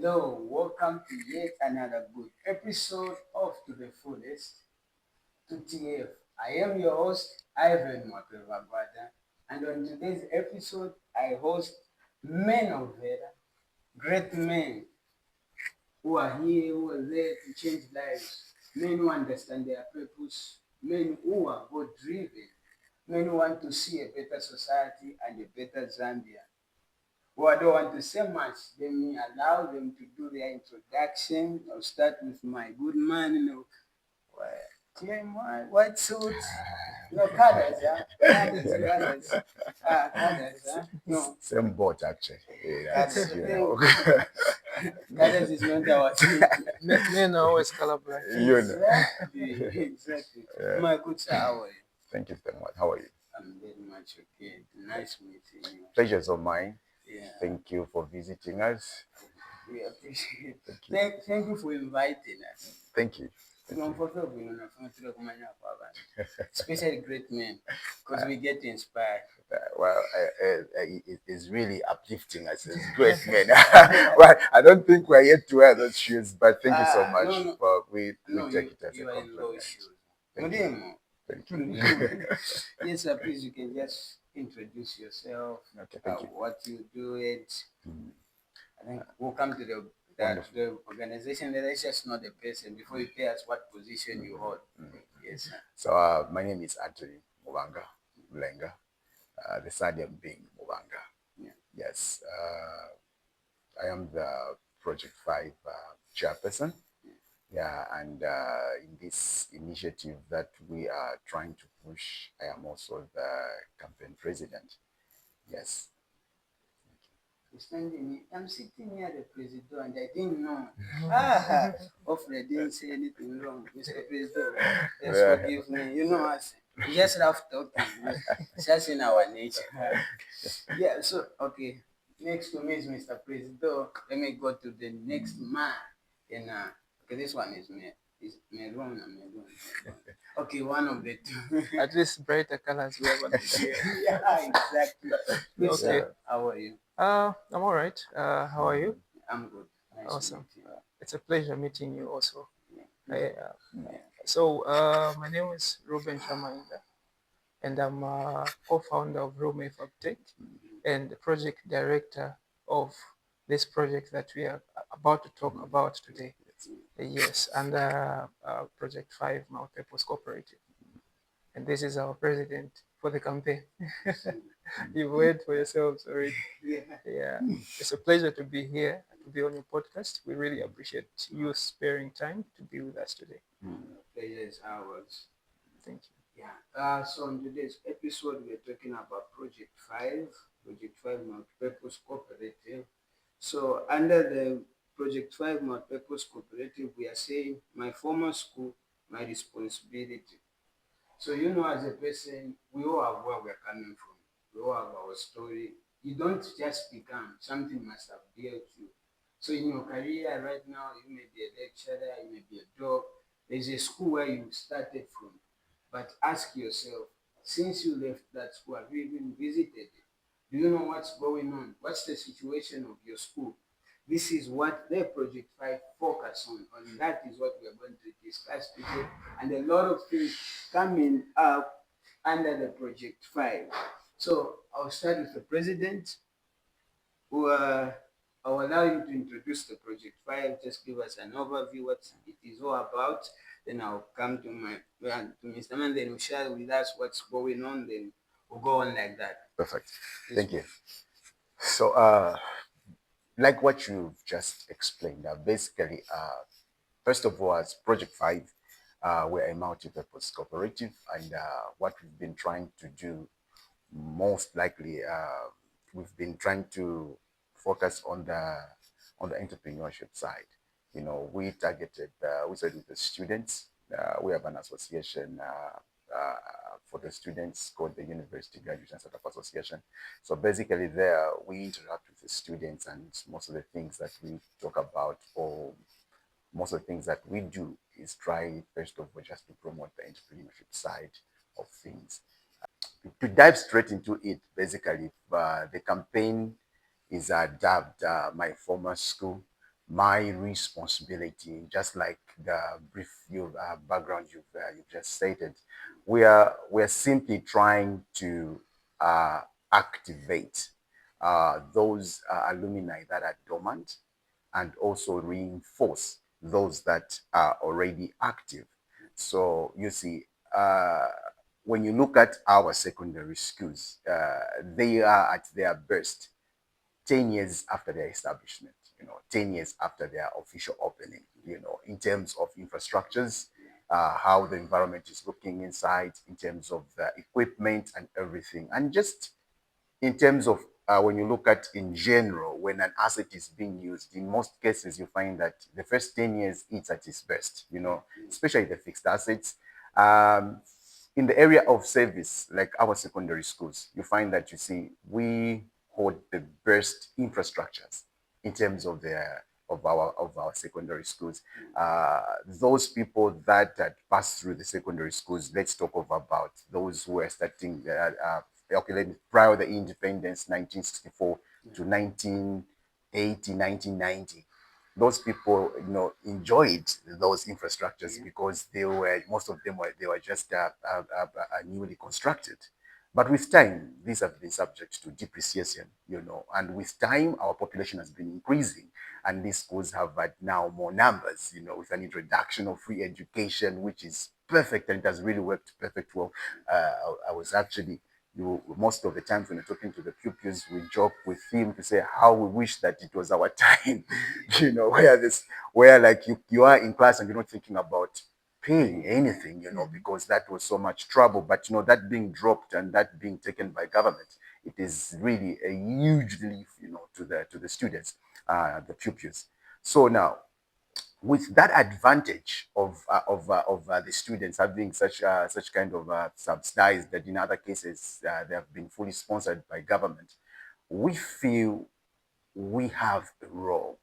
Hello, welcome to yet another good episode of To the Fullest, to TF. I am your host, 𝐼𝐸𝐞𝐜, and on today's episode, I host men of valor, great men who are here, who are there to change lives, men who understand their purpose, men who are God-driven, men who want to see a better society and a better Zambia. Well, I don't want to say much. Let me allow them to do their introduction. I'll start with my good man, clean white suit, colors, colors, no. Same boat, actually. Colors, colors is not our thing. Men are always colorblind. Exactly. My good sir, how are you? Thank you so much. How are you? I'm very much okay. Nice meeting you. Pleasure's all mine. Yeah. Thank you for visiting us. We appreciate it. Thank you for inviting us. Thank you. Especially great men, because we get inspired. It is really uplifting us as great men. Well, I don't think we're yet to wear those shoes, but thank you so much. No. For we take it as you a are in low compliment. shoes. Thank you. Yes, sir, please, you can just introduce yourself, Okay, thank you. what you do it. I think we'll come to the organization. Let's just know the person before you tell us what position you hold. Yes, sir. So my name is Anthony Mubanga Mlenga, the surname being Mubanga. Yeah. Yes, I am the Project 5 chairperson. Yeah, and in this initiative that we are trying to push, I am also the campaign president. Yes. I'm sitting near the president and I didn't know. Hopefully I didn't say anything wrong, Mr. President. Just forgive me. You know us. We just love talking. It's just in our nature. Yeah, so okay. Next to me is Mr. President. Let me go to the next man. And okay, this one is me. Is Melon. Okay, one of the two. At least brighter colors we have. Yeah, exactly. Yes, Okay. sir. How are you? I'm all right. How are you? I'm good. Nice Awesome. to meet you. It's a pleasure meeting you also. Yeah. So my name is 𝐏𝐫𝐸𝐞𝐜, and I'm a co-founder of 𝐂𝐜𝐿 and the project director of this project that we are about to talk about today. Yes, under Project 5 Multi-Purpose Cooperative. And this is our president for the campaign. You've heard for yourselves already. Yeah. It's a pleasure to be here, to be on your podcast. We really appreciate you sparing time to be with us today. Pleasure is ours. Thank you. Yeah. So in today's episode, we're talking about Project 5 Multi-Purpose Cooperative. So under the Project 5 Multi-Purpose Cooperative, we are saying my former school, my responsibility. So as a person, we all have where we're coming from. We all have our story. You don't just become, something must have built you. So in your career right now, you may be a lecturer, you may be a doc. There's a school where you started from. But ask yourself, since you left that school, have you even visited it? Do you know what's going on? What's the situation of your school? This is what the Project 5 focus on. And that is what we are going to discuss today. And a lot of things coming up under the Project 5. So I'll start with the president, who I'll allow you to introduce the Project 5, just give us an overview what it is all about. Then I'll come to Mr. Man, then we'll share with us what's going on, then we'll go on like that. Perfect. Thank you. So, like what you've just explained, basically, first of all, as Project 5, we're a multi-purpose cooperative, and what we've been trying to do, most likely, we've been trying to focus on the entrepreneurship side. We targeted, we started with the students. We have an association for the students called the University Graduation Startup Association. So basically there, we interact with the students, and most of the things that we talk about, or most of the things that we do, is try, first of all, just to promote the entrepreneurship side of things. To dive straight into it, basically, the campaign is dubbed My Former School, my responsibility, just like the brief background you've just stated. We're simply trying to activate those alumni that are dormant, and also reinforce those that are already active. So you see, when you look at our secondary schools, they are at their best 10 years after their establishment, 10 years after their official opening, in terms of infrastructures, how the environment is looking inside, in terms of the equipment and everything. And just in terms of when you look at in general, when an asset is being used, in most cases, you find that the first 10 years, it's at its best, especially the fixed assets. Um, in the area of service, like our secondary schools, you find that we hold the best infrastructures in terms of our secondary schools. Those people that had passed through the secondary schools, let's talk about those who are starting prior to the independence, 1964 to 1980, 1990. Those people, enjoyed those infrastructures because most of them were just newly constructed. But with time, these have been subject to depreciation, and with time, our population has been increasing, and these schools have had now more numbers, with an introduction of free education, which is perfect, and it has really worked perfect well. I was actually, most of the times when you're talking to the pupils, we joke with him to say how we wish that it was our time, where like you are in class and you're not thinking about paying anything, because that was so much trouble. But that being dropped and that being taken by government, it is really a huge relief, to the students, the pupils. So now, with that advantage of the students having such kind of subsidized, that in other cases they have been fully sponsored by government, we feel we have a role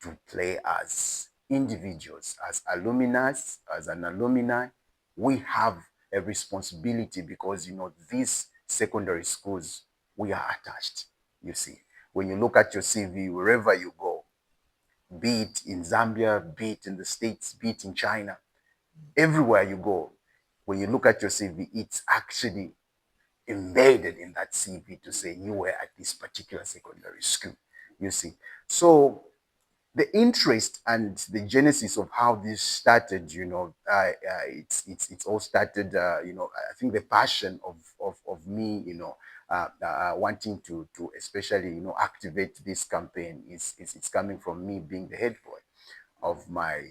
to play as individuals, as alumni, as an alumni. We have a responsibility because these secondary schools, we are attached. You see, when you look at your CV, wherever you go, be it in Zambia, be it in the States, be it in China, everywhere you go, when you look at your CV, it's actually embedded in that CV to say you were at this particular secondary school, you see. So the interest and the genesis of how this started, it's all started, I think the passion of me, wanting to especially, activate this campaign it's coming from me being the head boy of my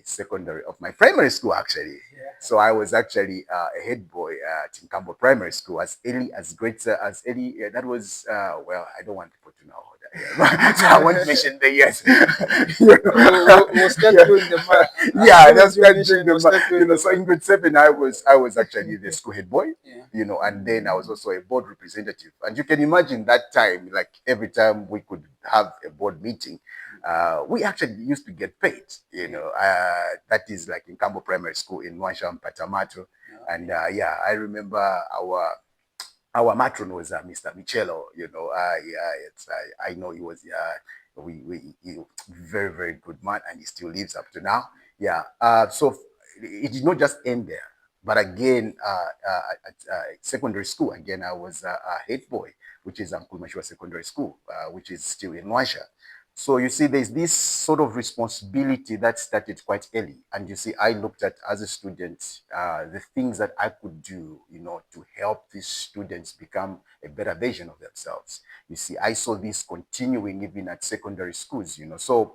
primary school, actually. So I was actually a head boy at 𝐏𝐫𝐨𝐞𝐜 Primary School, as early as that was, well, I don't want people to know that. So I won't mention the years. We'll start doing the math. Yeah, As that's soon as you mention, we'll start doing the so in math. grade 7, I was actually the school head boy, and then I was also a board representative. And you can imagine that time, like every time we could have a board meeting, we actually used to get paid, that is like in 𝐏𝐫𝐴 Primary School in Nwansha, Patamato. And yeah, I remember our matron was Mr. Michelo, I know he was, very, very good man, and he still lives up to now. Yeah. So it did not just end there, but again, at secondary school, again, I was a head boy, which is 𝐾𝐫𝐴 Secondary School, which is still in Nwansha. So you see, there's this sort of responsibility that started quite early. And you see, I looked at, as a student, the things that I could do, to help these students become a better version of themselves. You see, I saw this continuing even at secondary schools, So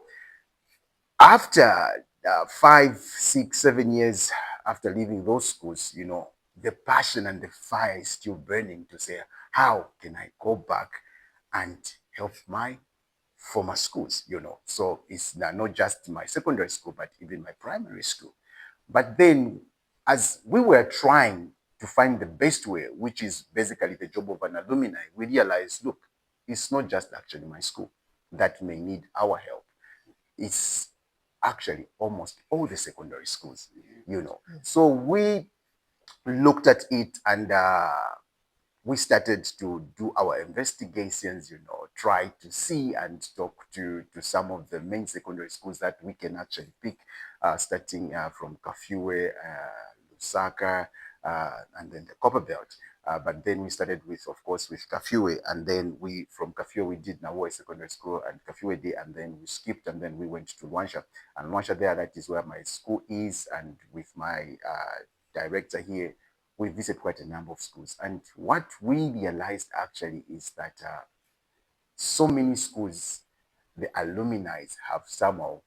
after 5, 6, 7 years after leaving those schools, the passion and the fire is still burning to say, how can I go back and help my former schools, So it's not just my secondary school, but even my primary school. But then, as we were trying to find the best way, which is basically the job of an alumni, we realized, look, it's not just actually my school that may need our help. It's actually almost all the secondary schools, So we looked at it, and we started to do our investigations, try to see and talk to some of the main secondary schools that we can actually pick, starting from 𝐏𝐫𝐨𝐽𝐥𝐚, Lusaka, and then the Copper Belt. But then we started with, of course, with 𝐏𝐶𝐵, and then from 𝐏𝐶𝐵 we did Nawoe Secondary School and 𝐏𝐶𝐵 Day, and then we skipped, and then we went to Luansha. And Luansha there, that is where my school is, and with my director here, we visited quite a number of schools. And what we realized actually is that so many schools, the alumni have somehow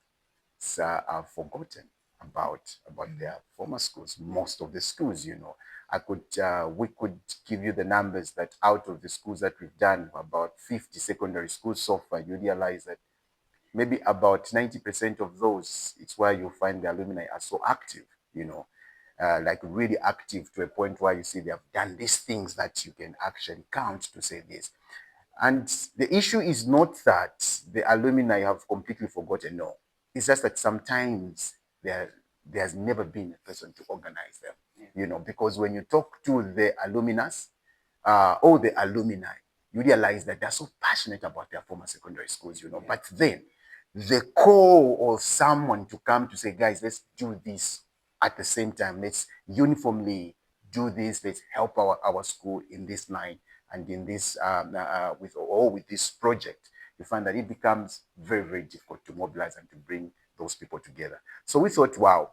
forgotten about their former schools. Most of the schools, we could give you the numbers that out of the schools that we've done, about 50 secondary schools so far, you realize that maybe about 90% of those, it's where you find the alumni are so active, like really active to a point where you see they have done these things that you can actually count to say this. And the issue is not that the alumni have completely forgotten, no. It's just that sometimes there's never been a person to organize them, because when you talk to the alumnus or the alumni, you realize that they're so passionate about their former secondary schools, but then the call of someone to come to say, guys, let's do this at the same time, let's uniformly do this, let's help our school in this line and in this with this project, you find that it becomes very, very difficult to mobilize and to bring those people together. So we thought, wow,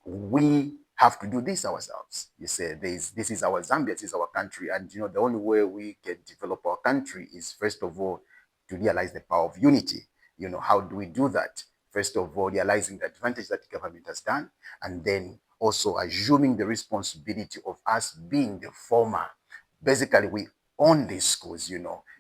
we have to do this ourselves. You say this is our Zambia, this is our country, and the only way we can develop our country is, first of all, to realize the power of unity. How do we do that? First of all, realizing the advantage that the government has done, and then also assuming the responsibility of us being the former. Basically, we own these schools,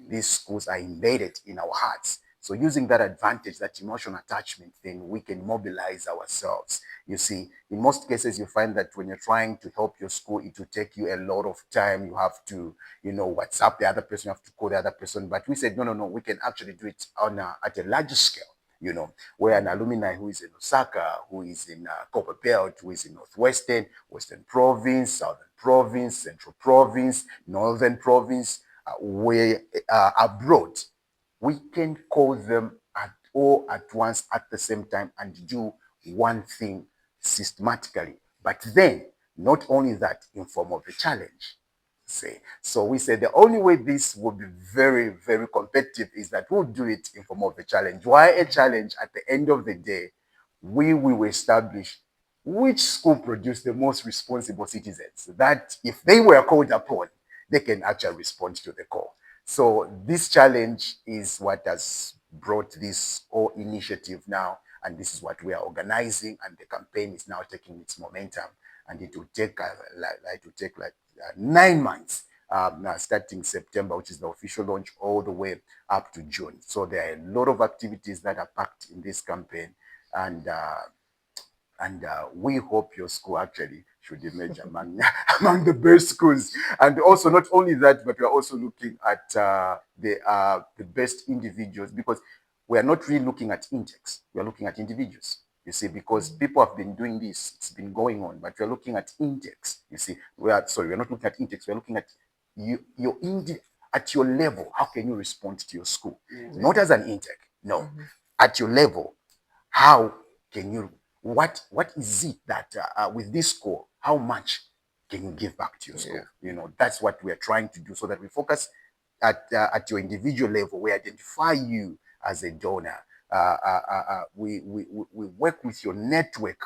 these schools are embedded in our hearts. So using that advantage, that emotional attachment, then we can mobilize ourselves. You see, in most cases, you find that when you're trying to help your school, it will take you a lot of time. You have to, WhatsApp the other person, you have to call the other person. But we said, no, we can actually do it at a larger scale. Where an alumni who is in Lusaka, who is in Copper Belt, who is in Western Province, Southern Province, Central Province, Northern Province, where abroad, we can call them all at once at the same time and do one thing systematically. But then, not only that, in form of a challenge. So we said the only way this will be very, very competitive is that we'll do it in form of a challenge. Why a challenge? At the end of the day, we will establish which school produced the most responsible citizens, that if they were called upon, they can actually respond to the call. So this challenge is what has brought this whole initiative now, and this is what we are organizing, and the campaign is now taking its momentum, and it will take like 9 months, starting September, which is the official launch, all the way up to June. So there are a lot of activities that are packed in this campaign, and we hope your school actually should emerge among the best schools. And also, not only that, but we are also looking at the best individuals, because we are not really looking at intakes. We are looking at individuals. You see, because people have been doing this, it's been going on, but we're looking at intakes. You see, we're not looking at intakes, we're looking at at your level. How can you respond to your school? Not as an intake, no. At your level, how can you, what is it that with this score, how much can you give back to your school? That's what we're trying to do, so that we focus at your individual level. We identify you as a donor. We work with your network,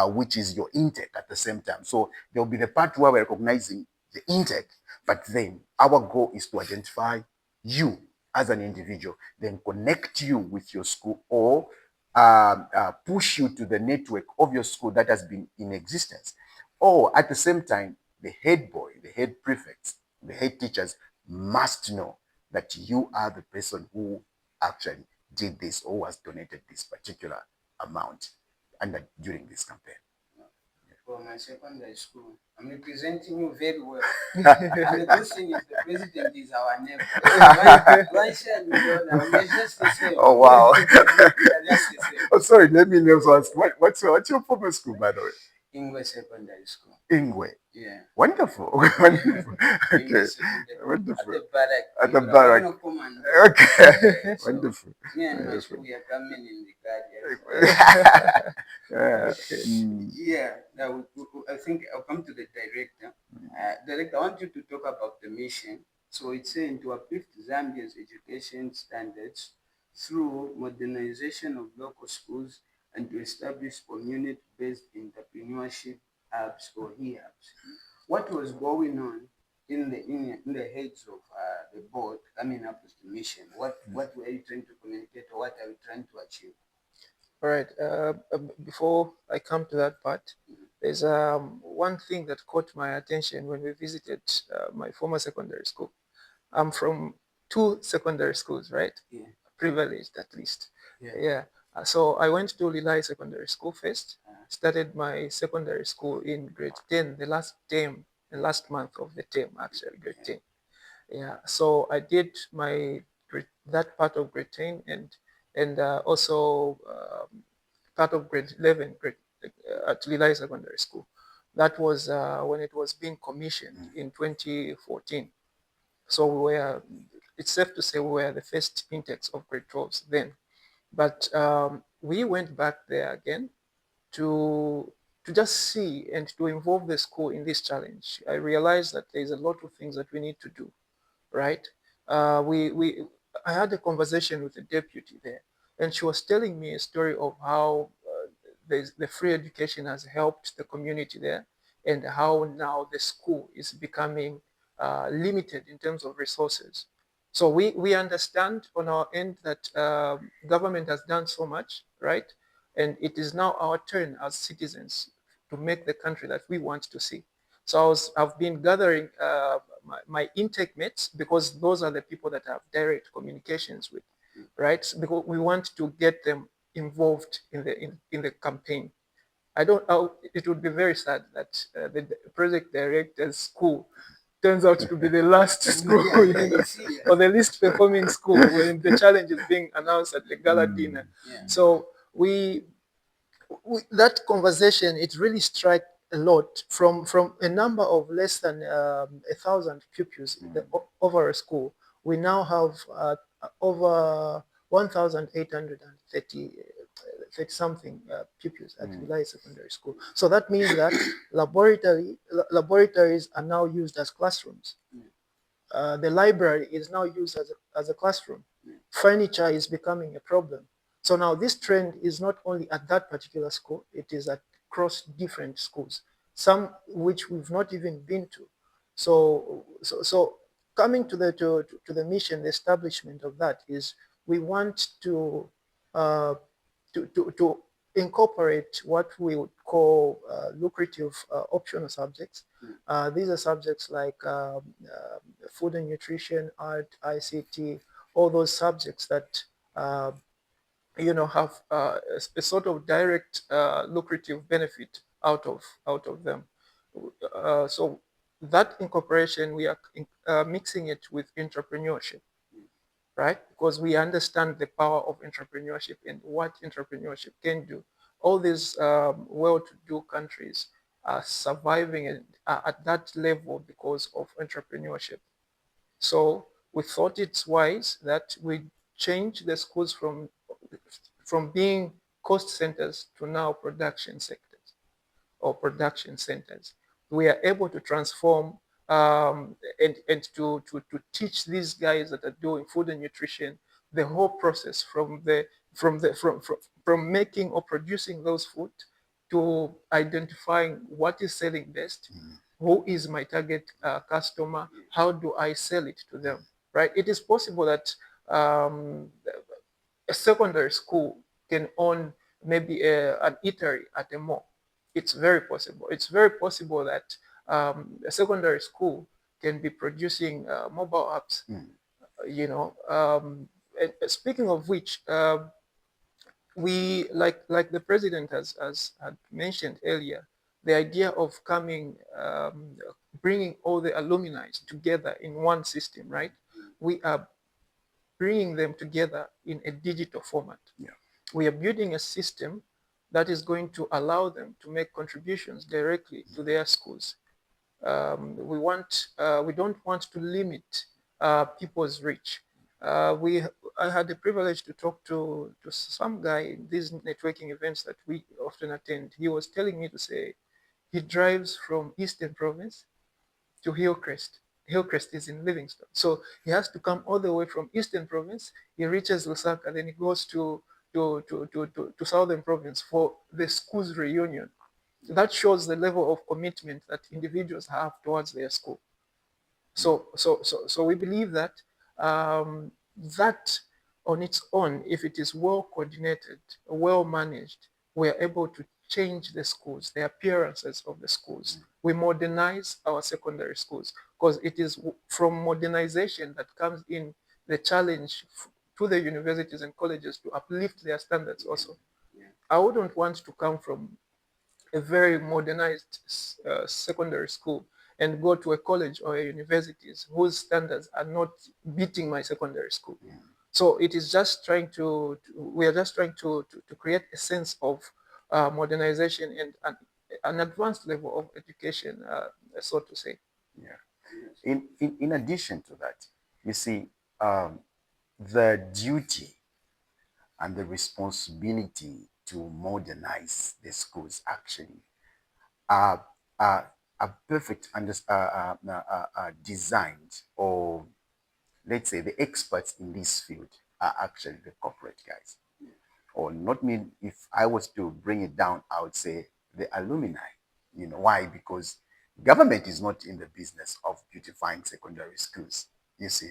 which is your intake at the same time. So there'll be the part where we're recognizing the intake, but then our goal is to identify you as an individual, then connect you with your school, or push you to the network of your school that has been in existence. Or at the same time, the head boy, the head prefects, the head teachers must know that you are the person who actually did this or has donated this particular amount during this campaign. For my secondary school, I'm representing you very well. And the good thing is the president is our neighbor. Oh, wow. Oh, sorry, let me also ask, what's your former school, by the way? 𝐿𝐴 Secondary School. 𝐿𝐴. Yeah. Wonderful. Wonderful. Okay. At Wonderful. the barrack. At the You barrack. know, command. Okay. So, Wonderful. me and my Wonderful. school, we are coming in the guardians. Yeah. Okay. Yeah. Now, I think I'll come to the director. Director, I want you to talk about the mission. So it's saying to uplift Zambia's education standards through modernization of local schools and to establish community-based entrepreneurship hubs or hubs. What was going on in the heads of the board coming up with the mission? What were you trying to communicate, or what are you trying to achieve? All right. Before I come to that part, there's one thing that caught my attention when we visited my former secondary school. I'm from two secondary schools, right? Yeah. Privileged at least. Yeah. Yeah. So I went to Lilai Secondary School first. Started my secondary school in grade 10, the last term, the last month of the term, actually, grade 10. Yeah. So I did my that part of grade 10 and also part of grade 11 at Lilai Secondary School. That was when it was being commissioned in 2014. So it's safe to say we were the first intakes of grade 12s then. But we went back there again to just see and to involve the school in this challenge. I realized that there's a lot of things that we need to do, right? I had a conversation with the deputy there, and she was telling me a story of how the free education has helped the community there, and how now the school is becoming limited in terms of resources. So we understand on our end that government has done so much, right? And it is now our turn as citizens to make the country that we want to see. So I've been gathering my intake mates, because those are the people that I have direct communications with, right? Because we want to get them involved in the campaign. It would be very sad that the project director's school turns out to be the last school or the least performing school when the challenge is being announced at the gala dinner. Yeah. So that conversation, it really struck a lot from a number of less than 1,000 pupils in the overall school. We now have over 1,830 something pupils at Vilai Secondary School. So that means that laboratories are now used as classrooms. The library is now used as a classroom. Furniture is becoming a problem. So now this trend is not only at that particular school, it is across different schools, some which we've not even been to. So coming to the mission, the establishment of that is we want to to incorporate what we would call lucrative optional subjects. These are subjects like food and nutrition, art, ICT, all those subjects that have a sort of direct lucrative benefit out of them. So that incorporation, we are mixing it with entrepreneurship, right? Because we understand the power of entrepreneurship and what entrepreneurship can do. All these well-to-do countries are surviving at that level because of entrepreneurship. So we thought it's wise that we change the schools from being cost centers to now production sectors or production centers. We are able to transform and to teach these guys that are doing food and nutrition the whole process from making or producing those food to identifying what is selling best, who is my target customer, how do I sell it to them, right? It is possible that a secondary school can own maybe an eatery at a mall. It's very possible. It's very possible that a secondary school can be producing mobile apps. And speaking of which, we like the president has had mentioned earlier, the idea of bringing all the alumni together in one system, right? We are bringing them together in a digital format. We are building a system that is going to allow them to make contributions directly to their schools. we don't want to limit people's reach. I had the privilege to talk to some guy in these networking events that we often attend. He was telling me to say he drives from Eastern Province to Hillcrest. Hillcrest is in Livingstone. So he has to come all the way from Eastern Province. He reaches Lusaka, then he goes to Southern Province for the school's reunion. That shows the level of commitment that individuals have towards their school. So we believe that that on its own, if it is well coordinated, well managed, we are able to change the schools, the appearances of the schools. We modernize our secondary schools because it is from modernization that comes in the challenge to the universities and colleges to uplift their standards also. I wouldn't want to come from a very modernized secondary school and go to a college or a universities whose standards are not beating my secondary school. So it is just trying we are just trying to create a sense of modernization and an advanced level of education, so to say. Yeah. In addition to that, you see, the duty and the responsibility to modernize the schools actually are, are perfect designed, or let's say the experts in this field are actually the corporate guys. Or not me, if I was to bring it down, I would say the alumni. You know why? Because government is not in the business of beautifying secondary schools. You see,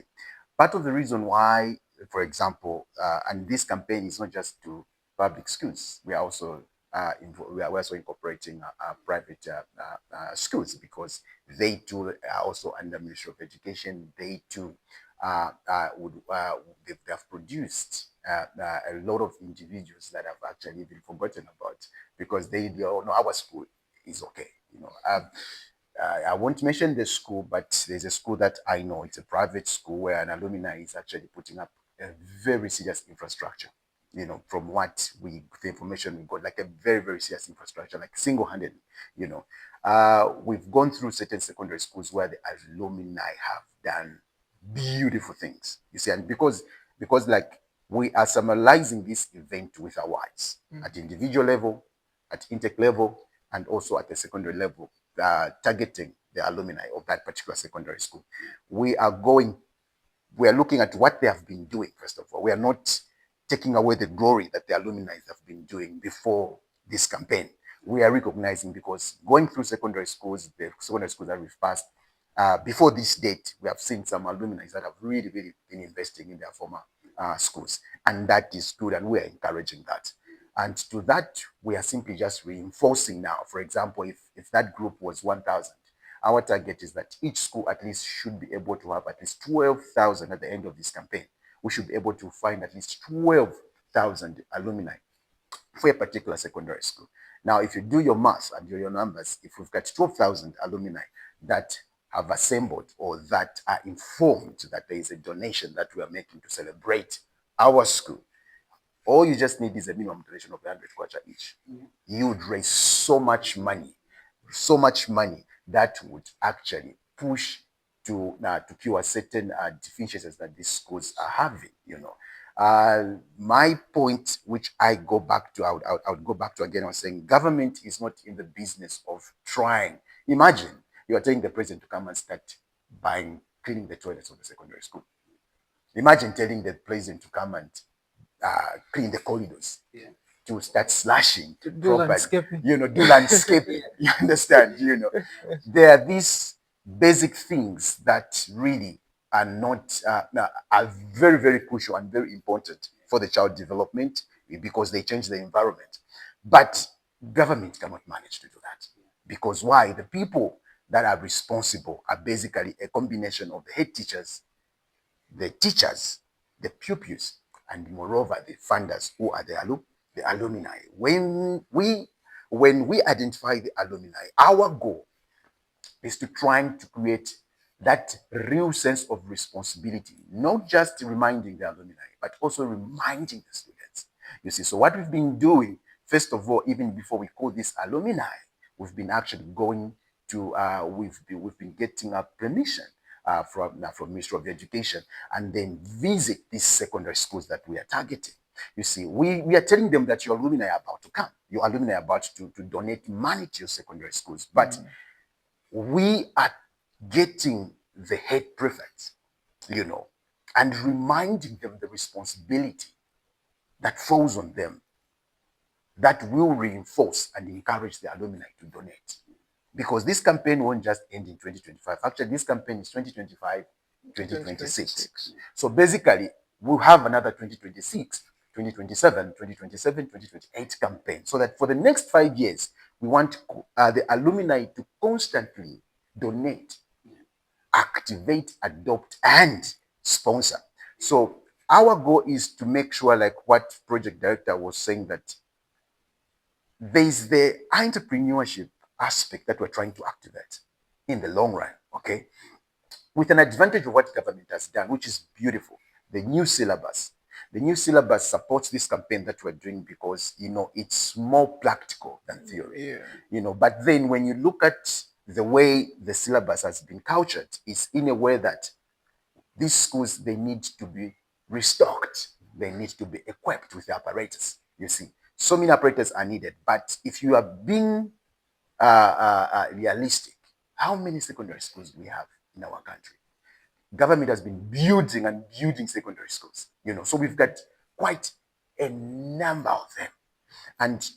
part of the reason why, for example, and this campaign is not just to public schools. We are also we are also incorporating private schools, because they too are also under Ministry of Education. They too they have produced a lot of individuals that have actually been forgotten about, because they all know our school is okay. You know, I won't mention the school, but there's a school that I know. It's a private school where an alumni is actually putting up a very serious infrastructure. You know, from what the information we got, like a very, very serious infrastructure, like single-handed. You know, we've gone through certain secondary schools where the alumni have done beautiful things. You see, and because like we are summarizing this event with awards at individual level, at intake level, and also at the secondary level, targeting the alumni of that particular secondary school. We are looking at what they have been doing. First of all, we are not taking away the glory that the alumni have been doing before this campaign. We are recognizing, because going through secondary schools, the secondary schools that we've passed, before this date, we have seen some alumni that have really, really been investing in their former schools. And that is good, and we are encouraging that. And to that, we are simply just reinforcing now. For example, if that group was 1,000, our target is that each school at least should be able to have at least 12,000 at the end of this campaign. We should be able to find at least 12,000 alumni for a particular secondary school. Now, if you do your math and your numbers, if we've got 12,000 alumni that have assembled or that are informed that there is a donation that we are making to celebrate our school, all you just need is a minimum donation of 100 kwacha each. You would raise so much money that would actually push to cure certain deficiencies that these schools are having. You know, my point, which I would go back to again, I was saying government is not in the business of trying. Imagine you are telling the president to come and start cleaning the toilets of the secondary school. Imagine telling the president to come and clean the corridors, to start slashing, to do landscaping. You know, do landscaping. You understand? You know, there are these basic things that really are not are very, very crucial and very important for the child development, because they change the environment. But government cannot manage to do that, because why? The people that are responsible are basically a combination of the head teachers, the teachers, the pupils, and moreover the funders, who are the alumni. When we identify the alumni, our goal is to try to create that real sense of responsibility, not just reminding the alumni, but also reminding the students. You see, so what we've been doing, first of all, even before we call this alumni, we've been actually going to we've been getting a permission from Ministry of Education, and then visit these secondary schools that we are targeting. You see, we are telling them that your alumni are about to come. Your alumni are about to donate money to your secondary schools. But we are getting the head prefects, and reminding them the responsibility that falls on them, that will reinforce and encourage the alumni to donate. Because this campaign won't just end in 2025. Actually, this campaign is 2025, 2026. So basically, we'll have another 2026, 2027, 2027, 2028 campaign. So that for the next 5 years, we want the alumni to constantly donate, activate, adopt, and sponsor. So our goal is to make sure, like what project director was saying, that there's the entrepreneurship aspect that we're trying to activate in the long run, okay? With an advantage of what government has done, which is beautiful, the new syllabus. The new syllabus supports this campaign that we're doing because, it's more practical than theory. But then when you look at the way the syllabus has been cultured, it's in a way that these schools, they need to be restocked. They need to be equipped with the apparatus, you see. So many apparatus are needed. But if you are being realistic, how many secondary schools do we have in our country? Government has been building and building secondary schools, so we've got quite a number of them. And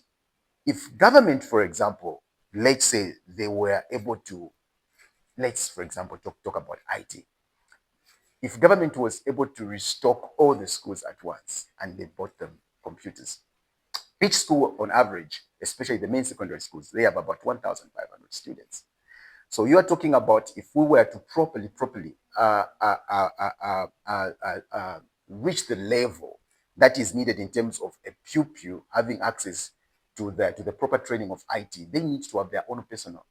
if government, for example, let's say they were able to, for example, talk about IT. If government was able to restock all the schools at once and they bought them computers, each school on average, especially the main secondary schools, they have about 1,500 students. So you are talking about, if we were to properly reach the level that is needed in terms of a pupil having access to the proper training of IT, they need to have their own personal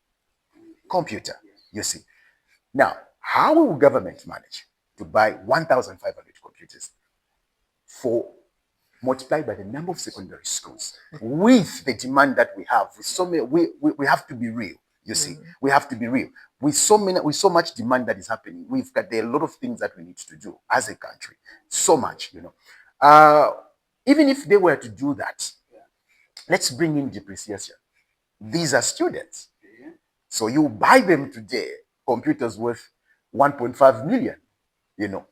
computer, you see. Now, how will government manage to buy 1,500 computers multiplied by the number of secondary schools with the demand that we have? With so many, we have to be real. You see, we have to be real. With so much demand that is happening, there are a lot of things that we need to do as a country. So much, even if they were to do that, let's bring in depreciation. These are students. So you buy them today, computers worth 1.5 million, now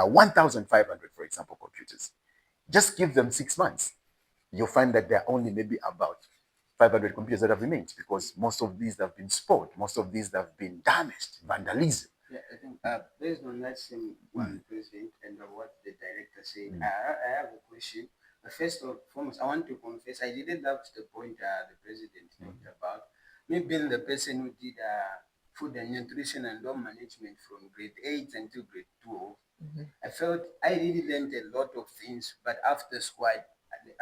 1,500, for example, computers. Just give them 6 months. You'll find that there are only maybe about 500 computers that have remained, because most of these have been spoiled, most of these have been damaged, vandalism. Yeah, I think based on that same one, President, and what the director said, I have a question. First and foremost, I want to confess, I didn't love the point the President talked about. Me being the person who did food and nutrition and law management from grade 8 until grade 12, I felt I really learned a lot of things, but after school,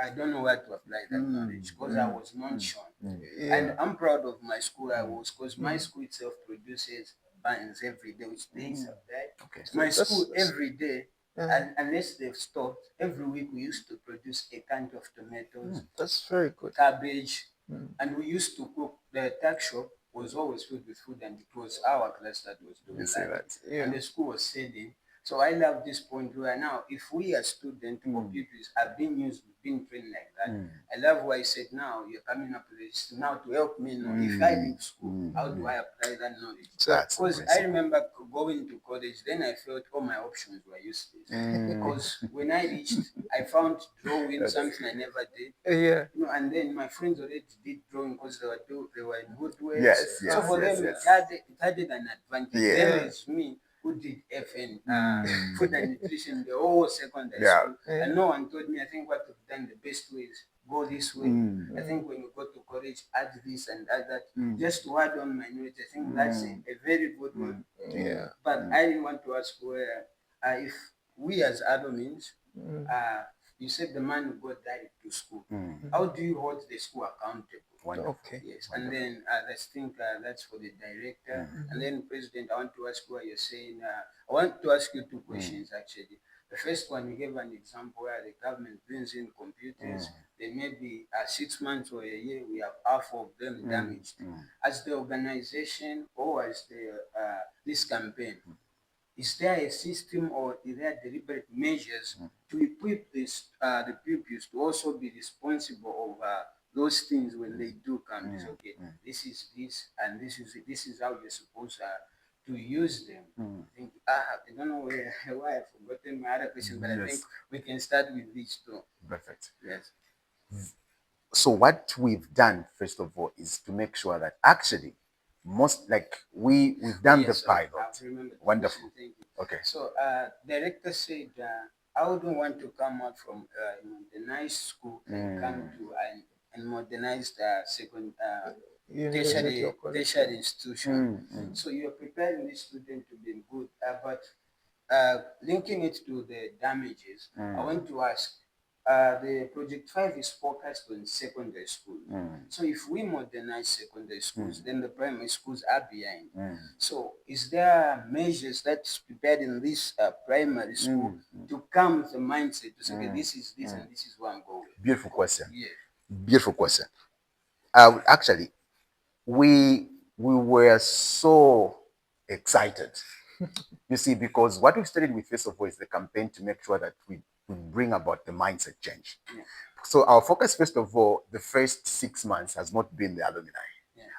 I don't know where to apply that knowledge, because I was not shown. And I'm proud of my school because my school itself produces buns every day, which days of that. Okay. My school every day, and unless they've stopped, every week we used to produce a can of tomatoes. That's very good. Cabbage, and we used to cook. The tuck shop was always filled with food, and it was our class that was doing that. And the school was selling. So I love this point where now, if we as students or pupils have been trained like that, I love why I said now you're coming up with this now to help me know if I leave school, how do I apply that knowledge? Because I remember going to college, then I felt all my options were useless. Because when I reached, I found drawing something I never did. And then my friends already did drawing because they were in good ways. So for them, it had an advantage. Then it's me who did FN, food and nutrition, the whole secondary school. And no one told me, I think what we've done, the best way is go this way. I think when you go to college, add this and add that. Just to add on my knowledge, I think that's a very good one. But I didn't want to ask where, if we as admins, you said the man who got direct to school, how do you hold the school accountable? Okay. Yes, and then let's think that's for the director. And then, President, I want to ask what you're saying. I want to ask you two questions actually. The The first one, you gave an example where the government brings in computers. They may be 6 months or a year, we have half of them damaged. As the organization or as the this campaign, is there a system or is there deliberate measures to equip this the pupils to also be responsible of those things when they do come? It's okay, this is this and this is how you're supposed to use them. I think I don't know why I've forgotten my other question, but I think we can start with these two. Perfect. Yes. So what we've done, first of all, is to make sure that actually most, like we've done the pilot. Wonderful. Thank you. Okay. So director said, I wouldn't want to come out from the nice school and come to an modernized second tertiary institution. So you're preparing the student to be good, but linking it to the damages, I want to ask, the project 5 is focused on secondary school. So if we modernize secondary schools, then the primary schools are behind. So is there measures that's prepared in this primary school to come with the mindset to say, okay, this is this and this is where I'm going? Beautiful question. Yeah. Beautiful question. Actually, we were so excited. You see, because what we started with, first of all, is the campaign to make sure that we bring about the mindset change. So our focus, first of all, the first 6 months has not been the alumni.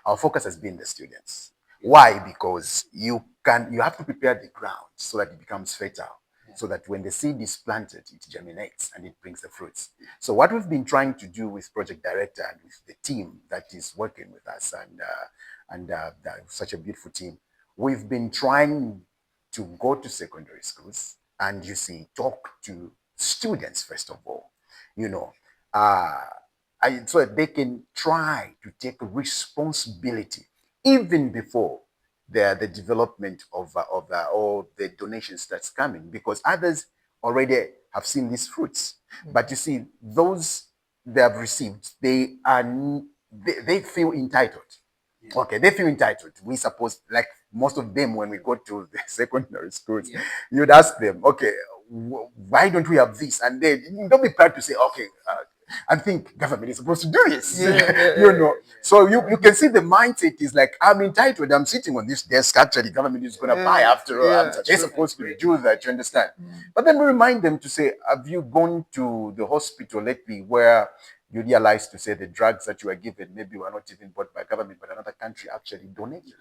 Our focus has been the students. Why? Because you have to prepare the ground so that it becomes fertile, so that when the seed is planted, it germinates and it brings the fruits. So what we've been trying to do with Project Director and with the team that is working with us and such a beautiful team, we've been trying to go to secondary schools and, you see, talk to students, first of all, so that they can try to take responsibility even before the development of all the donations that's coming, because others already have seen these fruits. But you see, those they have received, they feel entitled. Okay, they feel entitled. We suppose, like most of them, when we go to the secondary schools, you'd ask them, okay, why don't we have this? And they don't be proud to say, okay, I think government is supposed to do this. So you can see the mindset is like, I'm entitled. I'm sitting on this desk. Actually, government is going to buy after all. They're supposed to do that. You understand? But then we remind them to say, have you gone to the hospital lately where you realize to say the drugs that you are given maybe were not even bought by government, but another country actually donated?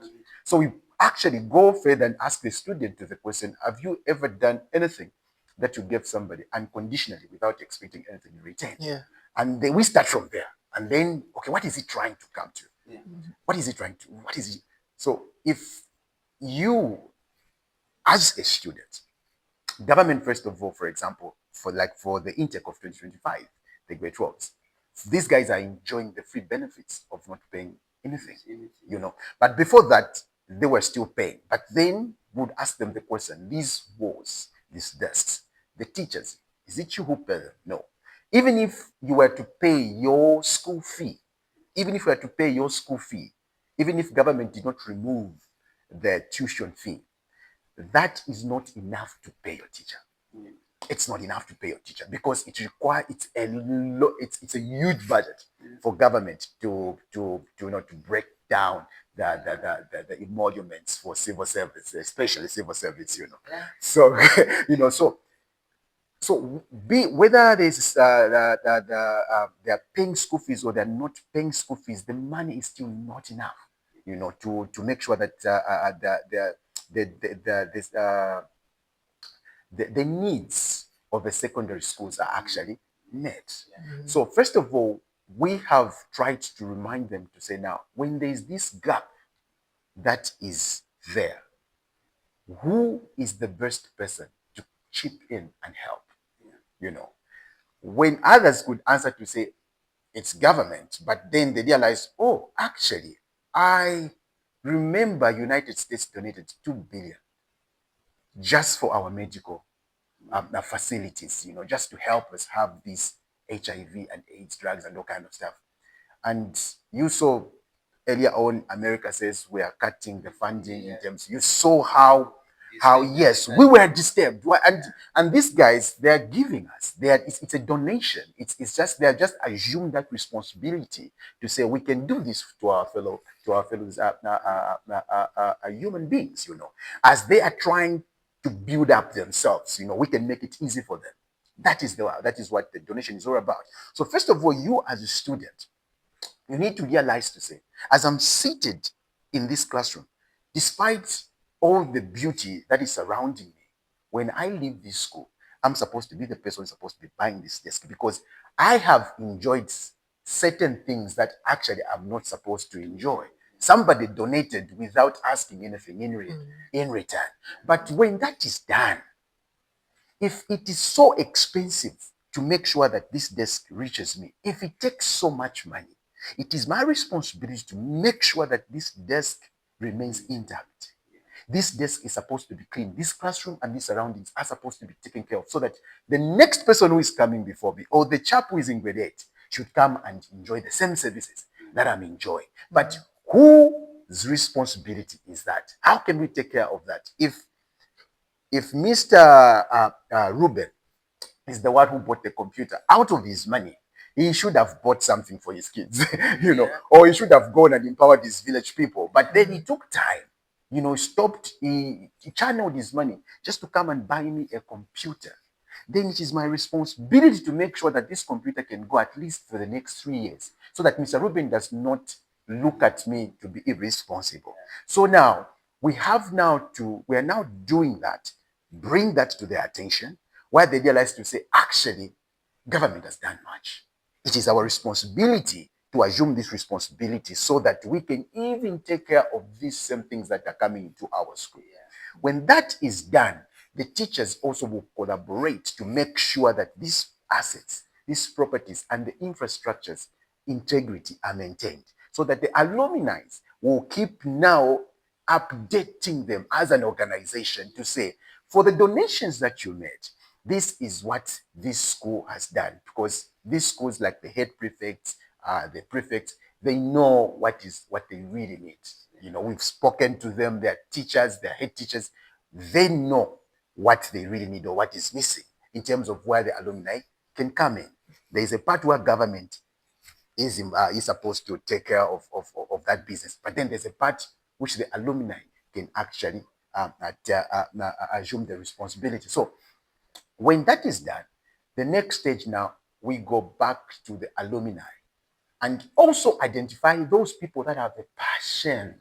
So we actually go further and ask the student to the question, have you ever done anything that you gave somebody unconditionally without expecting anything in return? And then we start from there. And then, okay, what is it trying to come to? What is it trying to, what is it? So if you, as a student, government, first of all, for example, for the intake of 2025, the grade 12s, these guys are enjoying the free benefits of not paying anything, But before that, they were still paying. But then we'd ask them the question, these walls, these desks, the teachers, is it you who pay them? No. Even if you were to pay your school fee, even if government did not remove the tuition fee, that is not enough to pay your teacher. It's not enough to pay your teacher because it's a huge budget for government to break down the emoluments for civil service, especially civil service, So so whether they're paying school fees or they're not paying school fees, the money is still not enough, to make sure that the needs of the secondary schools are actually met. So first of all, we have tried to remind them to say, now, when there is this gap that is there, who is the best person to chip in and help? When others could answer to say it's government, but then they realize, oh, actually, I remember United States donated $2 billion just for our medical facilities, just to help us have these HIV and AIDS drugs and all kind of stuff. And you saw earlier on, America says we are cutting the funding in terms. You saw how how, yes, we were disturbed. And these guys, they are giving us, it's a donation. It's just, they are just assume that responsibility to say we can do this to our fellows, human beings, as they are trying to build up themselves, we can make it easy for them. That is what the donation is all about. So first of all, you as a student, you need to realize to say, as I'm seated in this classroom, despite all the beauty that is surrounding me, when I leave this school, I'm supposed to be the person who's supposed to be buying this desk, because I have enjoyed certain things that actually I'm not supposed to enjoy. Somebody donated without asking anything in return. But when that is done, if it is so expensive to make sure that this desk reaches me, if it takes so much money, it is my responsibility to make sure that this desk remains intact. This desk is supposed to be clean. This classroom and these surroundings are supposed to be taken care of, so that the next person who is coming before me, or the chap who is in grade 8, should come and enjoy the same services that I'm enjoying. But whose responsibility is that? How can we take care of that? If Mr. Ruben is the one who bought the computer out of his money, he should have bought something for his kids, or he should have gone and empowered his village people. But then he took time, he channeled his money just to come and buy me a computer. Then it is my responsibility to make sure that this computer can go at least for the next 3 years, so that Mr. Ruben does not look at me to be irresponsible. So now, we are now doing that, bring that to their attention, where they realize to say, actually, government has done much. It is our responsibility to assume this responsibility, so that we can even take care of these same things that are coming into our school. When that is done, the teachers also will collaborate to make sure that these assets, these properties, and the infrastructures integrity are maintained, so that the alumni will keep now updating them as an organization to say, for the donations that you made, this is what this school has done. Because these schools, like the head prefects, the prefects, they know what they really need. We've spoken to them, their teachers, their head teachers, they know what they really need or what is missing in terms of where the alumni can come in. There is a part where government is supposed to take care of that business. But then there's a part which the alumni can actually assume the responsibility. So when that is done, the next stage now, we go back to the alumni and also identify those people that have the passion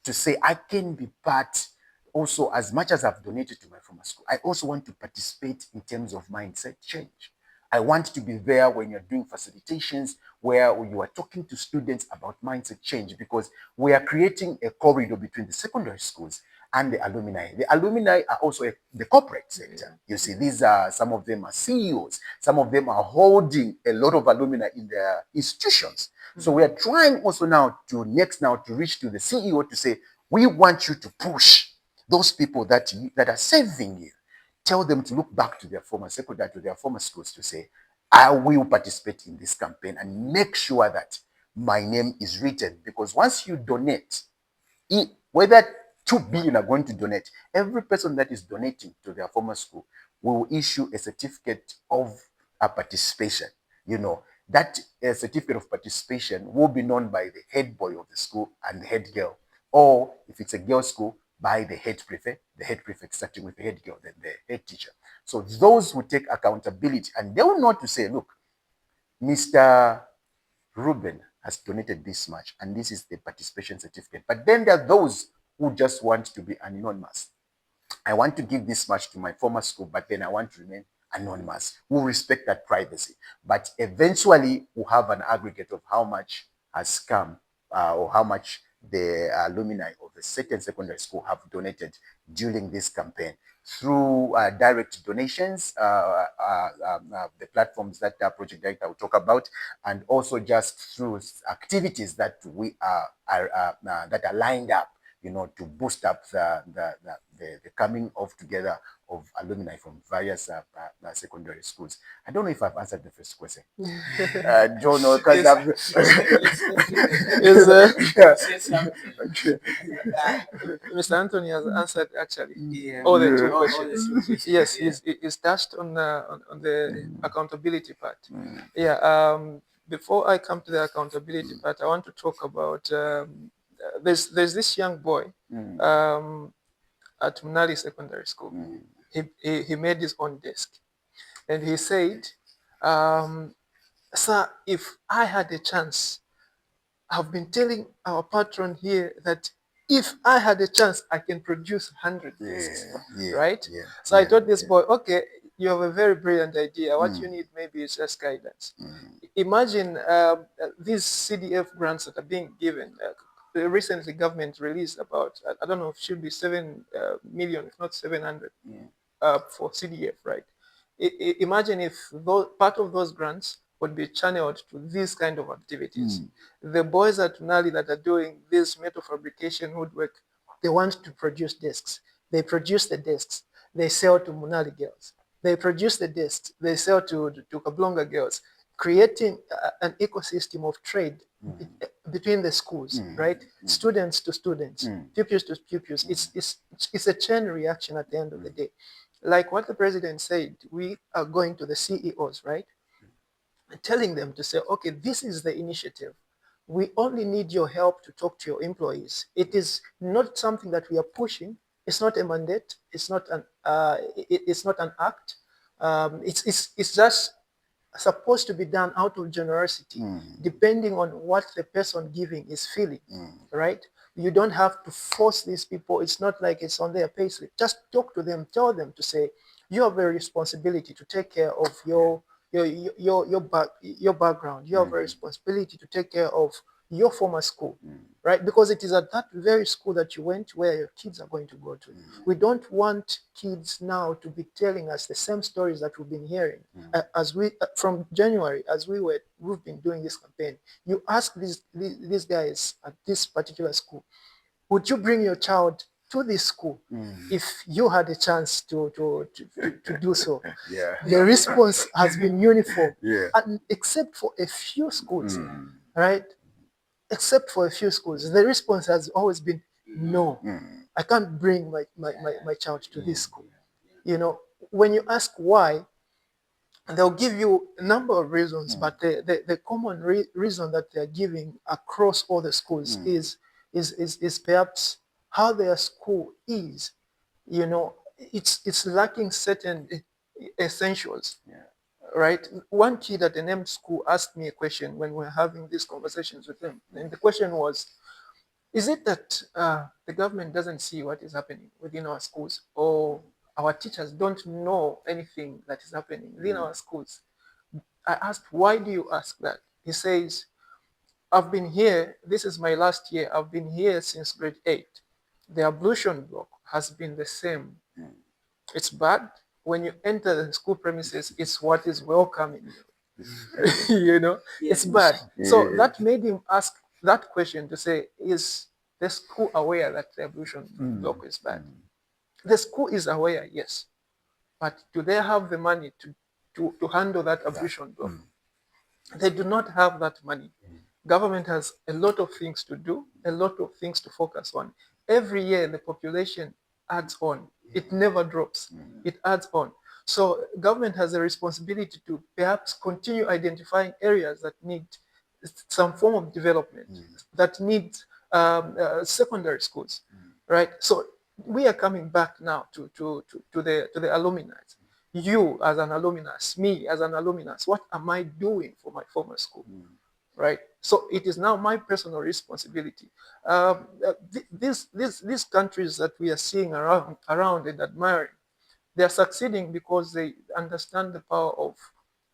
to say, I can be part. Also, as much as I've donated to my former school, I also want to participate in terms of mindset change. I want to be there when you're doing facilitations, where you are talking to students about mindset change, because we are creating a corridor between the secondary schools and the alumni. The alumni are also the corporate sector. You see, some of them are CEOs. Some of them are holding a lot of alumni in their institutions. So we are trying also now to reach to the CEO to say, we want you to push those people that are serving you. Tell them to look back to their former secondary, to their former schools, to say, I will participate in this campaign and make sure that my name is written. Because once you donate, whether 2 billion are going to donate, every person that is donating to their former school will issue a certificate of participation. That certificate of participation will be known by the head boy of the school and the head girl. Or if it's a girls' school, by the head prefect starting with the head girl, then the head teacher. So those who take accountability, and they will know to say, look, Mr. Ruben has donated this much, and this is the participation certificate. But then there are those who just want to be anonymous. I want to give this much to my former school, but then I want to remain anonymous. We'll respect that privacy. But eventually, we'll have an aggregate of how much has come or how much the alumni of a certain secondary school have donated during this campaign through direct donations, the platforms that our project director will talk about, and also just through activities that we that are lined up, to boost up the coming of together of alumni from various secondary schools. I don't know if I've answered the first question. I don't know, because Mr. Anthony has answered actually all the two questions. Yes, he's touched on the accountability part. Yeah. Before I come to the accountability part, I want to talk about there's this young boy at Munali Secondary School. He made his own desk, and he said, "Sir, if I had a chance, I've been telling our patron here that if I had a chance, I can produce 100 discs, right?" So I told this boy, okay, you have a very brilliant idea. What you need maybe is just guidance. Imagine these CDF grants that are being given. Recently, government released about, I don't know, it should be 7 million, if not 700, for CDF, right? Imagine if part of those grants would be channeled to these kind of activities. The boys at Nali that are doing this metal fabrication, woodwork, they want to produce desks. They produce the desks. They sell to Munali girls. They produce the desks. They sell to Kablonga girls, creating an ecosystem of trade between the schools, right? Students to students, pupils to pupils. It's a chain reaction at the end of the day. Like what the president said, we are going to the CEOs, right? Telling them to say, okay, this is the initiative. We only need your help to talk to your employees. It is not something that we are pushing. It's not a mandate. It's not an act. It's just supposed to be done out of generosity, depending on what the person giving is feeling, right? You don't have to force these people. It's not like it's on their payslip. Just talk to them, tell them to say, you have a responsibility to take care of your background. You have a responsibility to take care of your former school, right? Because it is at that very school that you went where your kids are going to go to. We don't want kids now to be telling us the same stories that we've been hearing from January, we've been doing this campaign. You ask these guys at this particular school, would you bring your child to this school if you had a chance to do so? The response has been uniform, and except for a few schools, right? Except for a few schools, the response has always been no. I can't bring my child to this school. When you ask why, they'll give you a number of reasons, but the common reason that they're giving across all the schools is perhaps how their school is. It's lacking certain essentials. Right? One kid at a named school asked me a question when we were having these conversations with him. And the question was, is it that the government doesn't see what is happening within our schools, or our teachers don't know anything that is happening within our schools? I asked, why do you ask that? He says, I've been here, this is my last year, I've been here since grade 8. The ablution block has been the same. It's bad. When you enter the school premises, it's what is welcoming you. It's bad. So that made him ask that question to say, is the school aware that the ablution block is bad? The school is aware, yes. But do they have the money to handle that ablution block? They do not have that money. Government has a lot of things to do, a lot of things to focus on. Every year, the population adds on. It never drops. It adds on. So government has a responsibility to perhaps continue identifying areas that need some form of development, that need secondary schools, right? So we are coming back now to the alumni. You as an alumnus, me as an alumnus, what am I doing for my former school? Right? So it is now my personal responsibility. These countries that we are seeing around and admiring, they are succeeding because they understand the power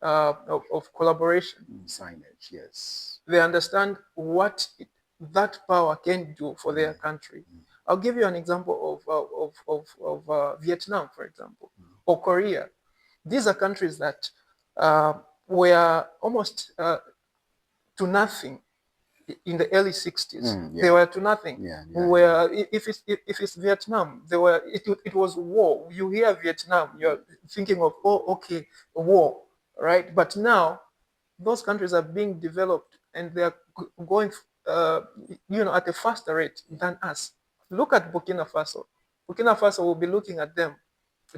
of collaboration. Signage, yes. They understand what that power can do for their country. I'll give you an example of Vietnam, for example, or Korea. These are countries that were almost to nothing in the early 60s. Yeah. They were to nothing. Yeah. Where if it's Vietnam, it was war. You hear Vietnam, you're thinking of, oh, okay, war, right? But now those countries are being developed and they are going, at a faster rate than us. Look at Burkina Faso. Burkina Faso will be looking at them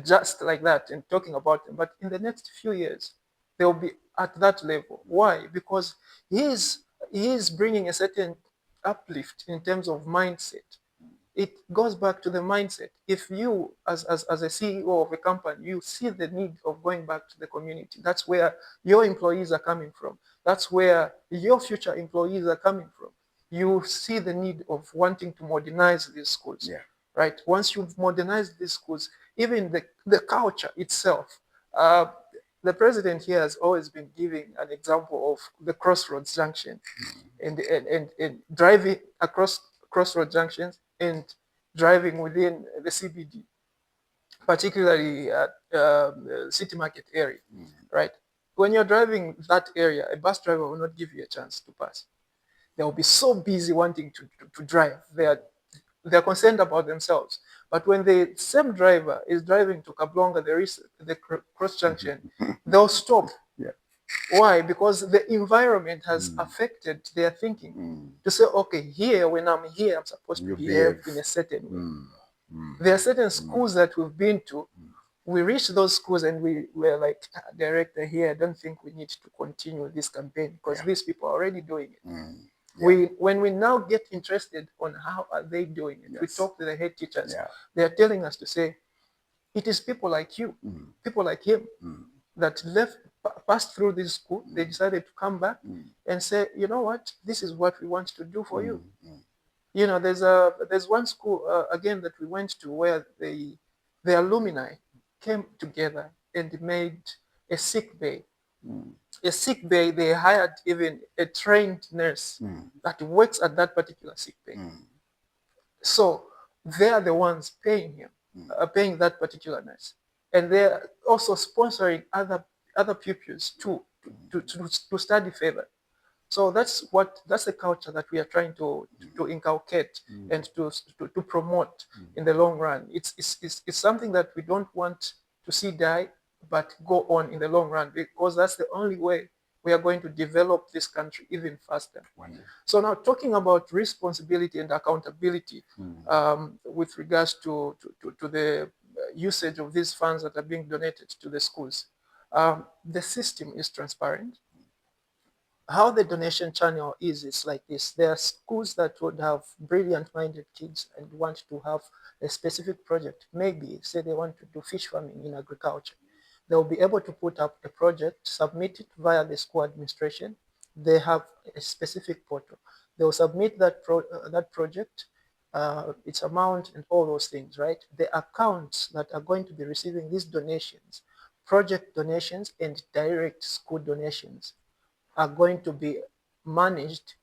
just like that and talking about them. But in the next few years, they'll be at that level. Why? Because he is bringing a certain uplift in terms of mindset. It goes back to the mindset. If you, as a CEO of a company, you see the need of going back to the community, that's where your employees are coming from. That's where your future employees are coming from. You see the need of wanting to modernize these schools, right? Once you've modernized these schools, even the culture itself, the president here has always been giving an example of the crossroads junction and driving across crossroad junctions and driving within the CBD, particularly at City Market area, right? When you're driving that area, a bus driver will not give you a chance to pass. They will be so busy wanting to drive. They're concerned about themselves. But when the same driver is driving to Kablonga, there is the cross junction, they'll stop. Why? Because the environment has affected their thinking. To say, okay, here, when I'm here, I'm supposed to behave in a certain way. There are certain schools that we've been to. We reached those schools and we were like, director here, I don't think we need to continue this campaign because these people are already doing it. When we now get interested on how are they doing it, we talk to the head teachers. They are telling us to say, it is people like you, people like him, that passed through this school. They decided to come back and say, you know what, this is what we want to do for you. You know, there's one school again that we went to where the alumni came together and made a sick bay. A sick bay, they hired even a trained nurse that works at that particular sick bay. So they are the ones paying him, paying that particular nurse. And they're also sponsoring other pupils to study further. So that's the culture that we are trying to inculcate and to promote in the long run. It's something that we don't want to see die, but go on in the long run, because that's the only way we are going to develop this country even faster. So now talking about responsibility and accountability with regards to the usage of these funds that are being donated to the schools. The system is transparent. How the donation channel is like this. There are schools that would have brilliant-minded kids and want to have a specific project. Maybe, say they want to do fish farming in agriculture. They'll be able to put up a project, submit it via the school administration. They have a specific portal. They'll submit that project, its amount and all those things, right? The accounts that are going to be receiving these donations, project donations and direct school donations, are going to be managed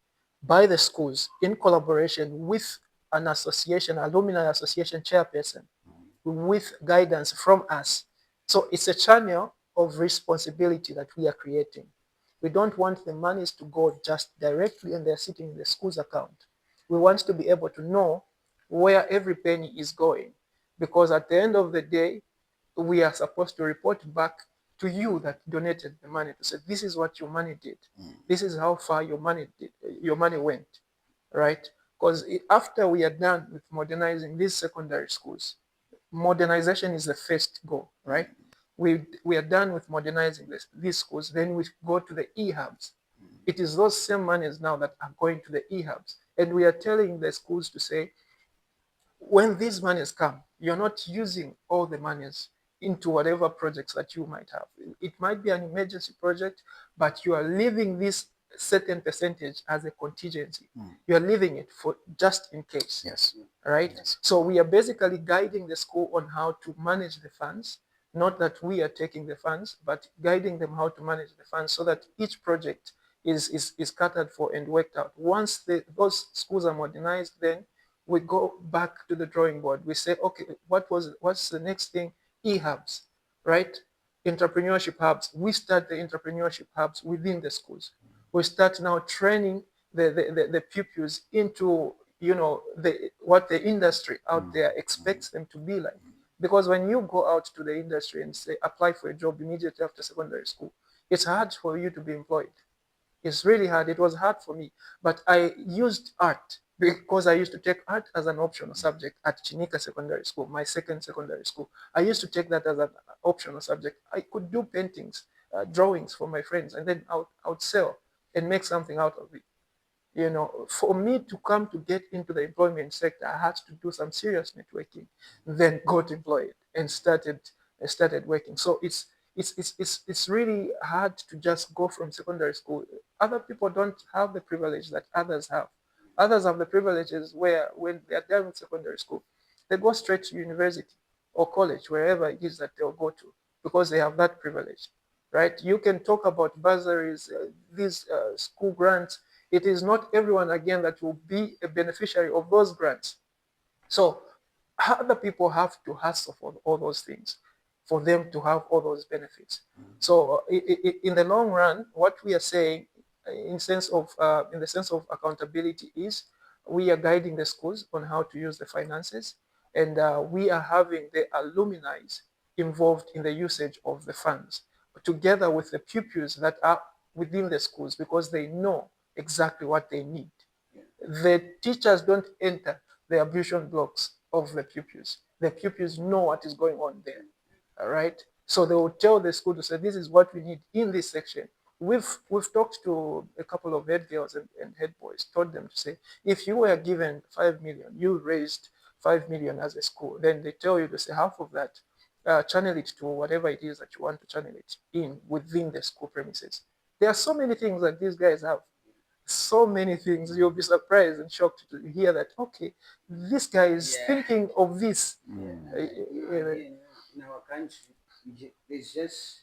by the schools in collaboration with an association, alumni association chairperson, with guidance from us. So it's a channel of responsibility that we are creating. We don't want the monies to go just directly and they're sitting in the school's account. We want to be able to know where every penny is going, because at the end of the day, we are supposed to report back to you that donated the money to say, this is what your money did. This is how far your money went, right? Because after we are done with modernizing these secondary schools, modernization is the first goal, right? We are done with modernizing these schools, then we go to the e-hubs. It is those same monies now that are going to the e-hubs. And we are telling the schools to say, when these monies come, you're not using all the monies into whatever projects that you might have. It might be an emergency project, but you are leaving this certain percentage as a contingency. You are leaving it for just in case. Right? So we are basically guiding the school on how to manage the funds, not that we are taking the funds, but guiding them how to manage the funds so that each project is catered for and worked out. Once those schools are modernized, then we go back to the drawing board. We say, okay, what's the next thing? E-hubs, right? Entrepreneurship hubs. We start the entrepreneurship hubs within the schools. We start now training the pupils into, you know, what the industry out there expects them to be like. Because when you go out to the industry and say apply for a job immediately after secondary school, it's hard for you to be employed. It's really hard. It was hard for me, but I used art because I used to take art as an optional subject at Chinika Secondary School, my second secondary school. I used to take that as an optional subject. I could do paintings, drawings for my friends, and then I would sell and make something out of it. You know, for me to come to get into the employment sector, I had to do some serious networking, then got employed and started working. So it's really hard to just go from secondary school. Other people don't have the privilege that others have. Others have the privileges where when they are done with secondary school, they go straight to university or college, wherever it is that they'll go to, because they have that privilege, right? You can talk about bursaries, these school grants. It is not everyone, again, that will be a beneficiary of those grants. So other people have to hustle for all those things for them to have all those benefits. So in the long run, what we are saying in the sense of accountability is we are guiding the schools on how to use the finances, and we are having the alumni involved in the usage of the funds together with the pupils that are within the schools, because they know exactly what they need. The teachers don't enter the ablution blocks of the pupils. The pupils know what is going on there. All right. So they will tell the school to say, this is what we need in this section. We've talked to a couple of head girls and head boys, told them to say, if you were given 5 million, you raised 5 million as a school, then they tell you to say half of that, channel it to whatever it is that you want to channel it in within the school premises. There are so many things that these guys have, so many things. You'll be surprised and shocked to hear that, okay, this guy is thinking of this. In our country, there's just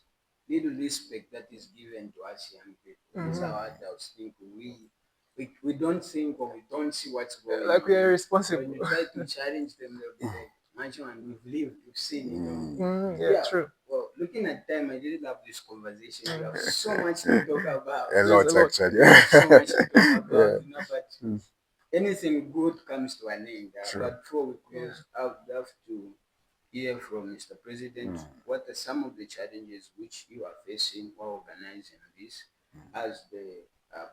little respect that is given to us young people. These are our adults think. We don't think, or we don't see what's going on. Like we are responsible. When you try to challenge them, they'll be like, man, we've lived, we've seen, you know. Yeah, true. Well, looking at time, I really love this conversation. We have so much to talk about. A lot, actually. So much to talk about, you know, but anything good comes to an end. But before we close, I would love to hear from Mr. President, what are some of the challenges which you are facing while organizing this as the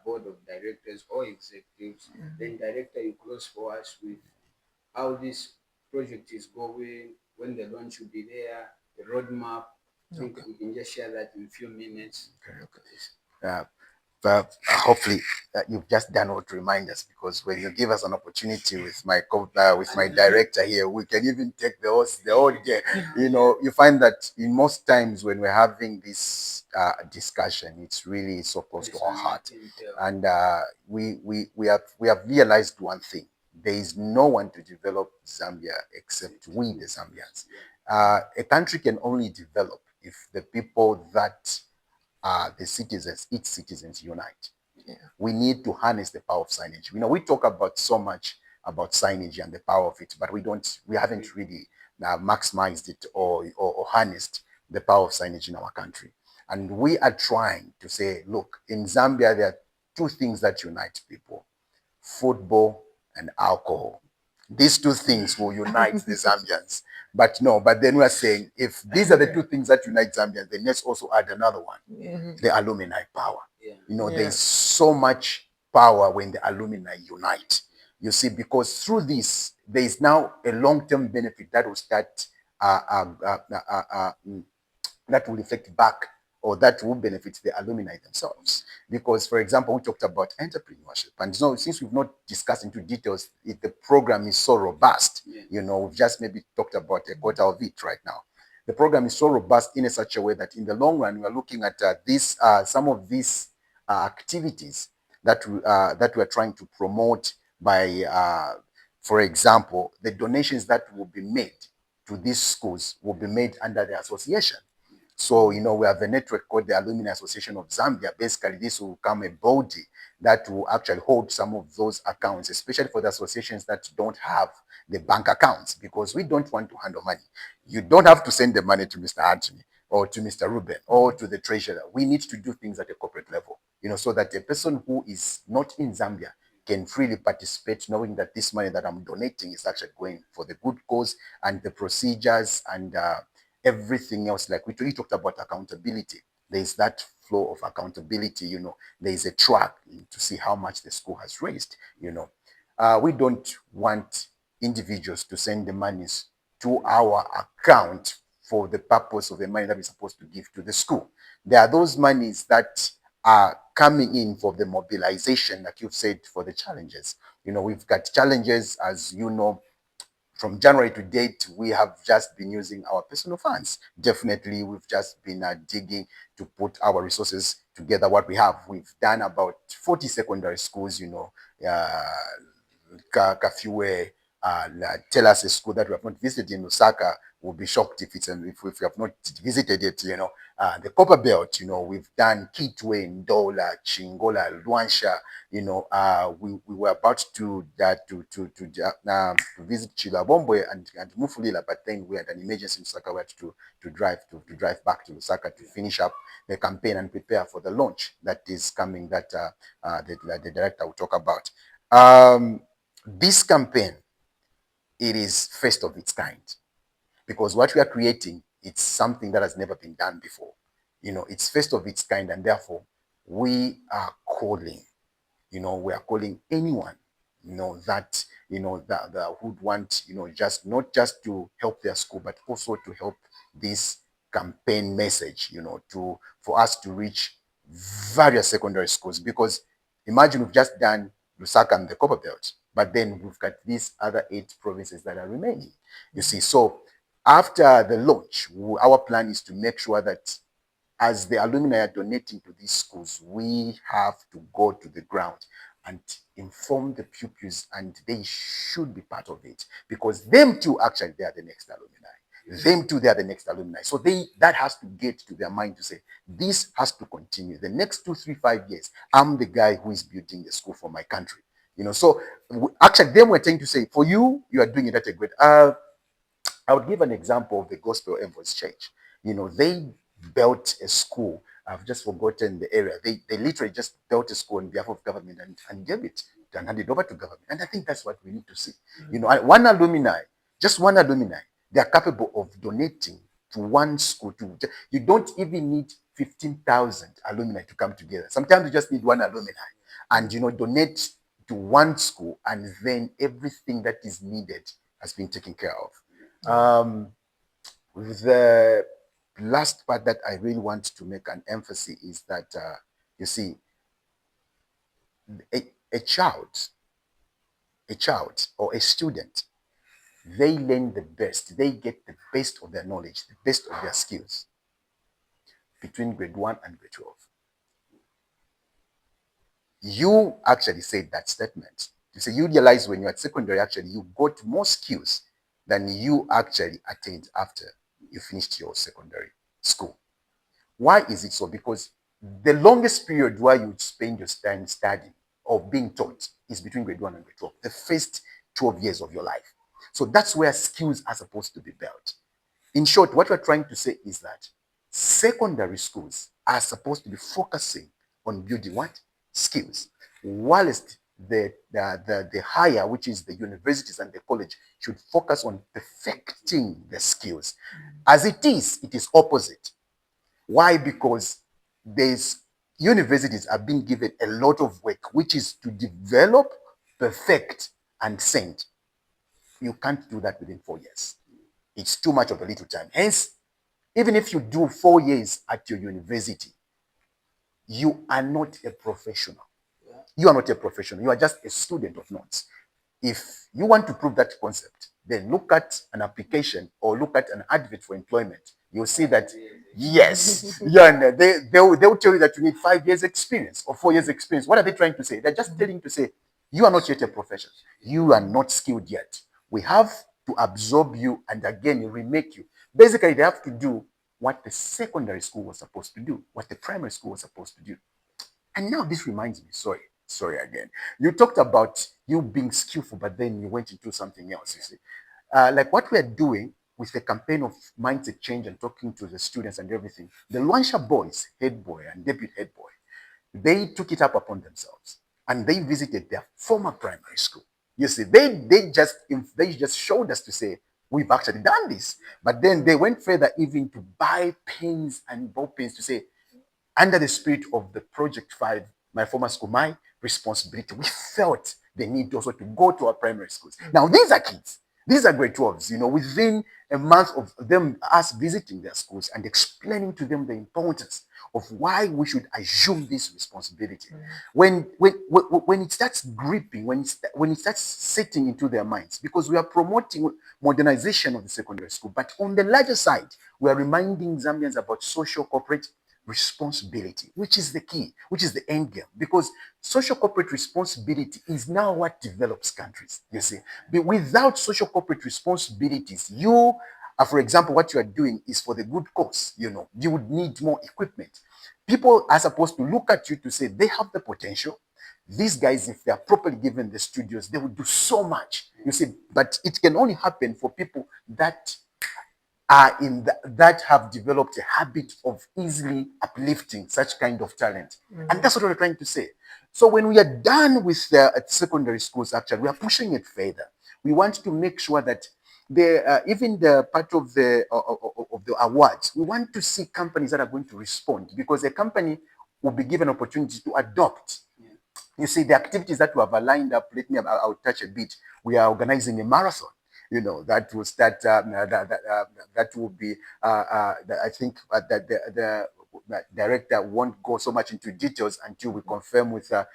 board of directors or executives? Then, Director, you close for us with how this project is going, when the launch will be there, the roadmap. I think we can just share that in a few minutes. But hopefully you've just done what to remind us, because when you give us an opportunity with my director here, we can even take the whole day. You know, you find that in most times when we're having this discussion, it's really so close to our heart, and we have realized one thing: there is no one to develop Zambia except we, the Zambians. A country can only develop if the people that the citizens, its citizens unite. We need to harness the power of signage. You know, we talk about so much about signage and the power of it, but we haven't really maximized it or harnessed the power of signage in our country. And we are trying to say, look, in Zambia, there are two things that unite people: football and alcohol. These two things will unite the Zambians. But then we are saying, if these are the two things that unite Zambians, then let's also add another one, the alumni power. You know, there's so much power when the alumni unite. You see, because through this, there is now a long-term benefit that will start, that will reflect back, or that will benefit the alumni themselves. Because, for example, we talked about entrepreneurship. And so since we've not discussed into details, the program is so robust, you know, we've just maybe talked about a quarter of it right now. The program is so robust in such a way that in the long run, we are looking at some of these activities that we are trying to promote by, for example, the donations that will be made to these schools will be made under the association. So, you know, we have a network called the Alumni Association of Zambia. Basically, this will become a body that will actually hold some of those accounts, especially for the associations that don't have the bank accounts, because we don't want to handle money. You don't have to send the money to Mr. Anthony or to Mr. Ruben or to the treasurer. We need to do things at a corporate level. so that a person who is not in Zambia can freely participate, knowing that this money that I'm donating is actually going for the good cause, and the procedures and everything else. Like we talked about accountability. There is that flow of accountability, there is a track to see how much the school has raised. We don't want individuals to send the monies to our account for the purpose of the money that we're supposed to give to the school. There are those monies that are coming in for the mobilization, like you've said, for the challenges. We've got challenges, as you know, from January to date, we have just been using our personal funds. Definitely, we've just been digging to put our resources together. What we have, we've done about 40 secondary schools, 𝐏𝐫𝐶𝐣𝐞𝐜, tell us a school that we have not visited in Lusaka. We'll be shocked if we have not visited it. The Copper Belt. We've done 𝐏𝐫𝐶𝐣𝐞𝐜, Ndola, Chingola, Luansha. We were about to visit Chilabombo and Mufulira, but then we had an emergency in Lusaka. We had to drive back to Lusaka to finish up the campaign and prepare for the launch that is coming. That the director will talk about. This campaign, it is first of its kind, because what we are creating, it's something that has never been done before. It's first of its kind, and therefore we are calling anyone, that would want, just not just to help their school, but also to help this campaign message, for us to reach various secondary schools. Because imagine we've just done Lusaka and the Copper Belt, but then we've got these other 8 provinces that are remaining. You see, so after the launch, our plan is to make sure that as the alumni are donating to these schools, we have to go to the ground and inform the pupils, and they should be part of it, because them too, actually, they are the next alumni. Them too, they are the next alumni. So that has to get to their mind to say, this has to continue. The next 2, 3, 5 years, I'm the guy who is building the school for my country. So actually, them were trying to say, for you, you are doing it at a great. I would give an example of the Gospel Envoys Church. They built a school. I've just forgotten the area. They literally just built a school on behalf of government and gave it and handed it over to government. And I think that's what we need to see. One alumni, just one alumni, they are capable of donating to one school. You don't even need 15,000 alumni to come together. Sometimes you just need one alumni and, donate to one school, and then everything that is needed has been taken care of. The last part that I really want to make an emphasis is that, you see, a child or a student, they learn the best, they get the best of their knowledge, the best of their skills between grade 1 and grade 12. You actually said that statement. You say you realize when you're at secondary, actually, you got more skills than you actually attained after you finished your secondary school. Why is it so? Because the longest period where you spend your time studying or being taught is between grade 1 and grade 12, the first 12 years of your life. So that's where skills are supposed to be built. In short, what we're trying to say is that secondary schools are supposed to be focusing on building what? Skills. Whilst the higher, which is the universities and the college, should focus on perfecting the skills. As it is opposite. Why? Because universities are being given a lot of work, which is to develop, perfect, and send. You can't do that within 4 years. It's too much of a little time. Hence, even if you do 4 years at your university, you are not a professional. You are not a professional. You are just a student of notes. If you want to prove that concept, then look at an application or look at an advert for employment. You'll see that, yes, they'll tell you that you need 5 years experience or 4 years experience. What are they trying to say? They're just telling to say, you are not yet a professional. You are not skilled yet. We have to absorb you and again remake you. Basically, they have to do what the secondary school was supposed to do, what the primary school was supposed to do. And now this reminds me, sorry again. You talked about you being skillful, but then you went into something else, you see. Like what we are doing with the campaign of mindset change and talking to the students and everything, the Luansha boys, head boy and deputy head boy, they took it up upon themselves and they visited their former primary school. You see, they just showed us to say, we've actually done this. But then they went further even to buy pens and ball pens to say, under the spirit of the Project 5, my former school, my responsibility, we felt the need also to go to our primary schools. Now, these are kids. These are grade 12s, within a month of them, us visiting their schools and explaining to them the importance of why we should assume this responsibility. When it starts gripping, when it starts setting into their minds, because we are promoting modernization of the secondary school, but on the larger side, we are reminding Zambians about social corporate responsibility, which is the key, which is the end game, because social corporate responsibility is now what develops countries. You see, but without social corporate responsibilities, for example, what you are doing is for the good cause. You would need more equipment. People are supposed to look at you to say they have the potential. These guys, if they are properly given the studios, they will do so much. You see, but it can only happen for people that are that have developed a habit of easily uplifting such kind of talent. And that's what we're trying to say. So when we are done with the secondary schools, actually, we are pushing it further. We want to make sure that even the part of the awards, we want to see companies that are going to respond, because a company will be given opportunity to adopt. You see, the activities that we have aligned up, I'll touch a bit. We are organizing a marathon. That will be, I think that the director won't go so much into details until we confirm with her,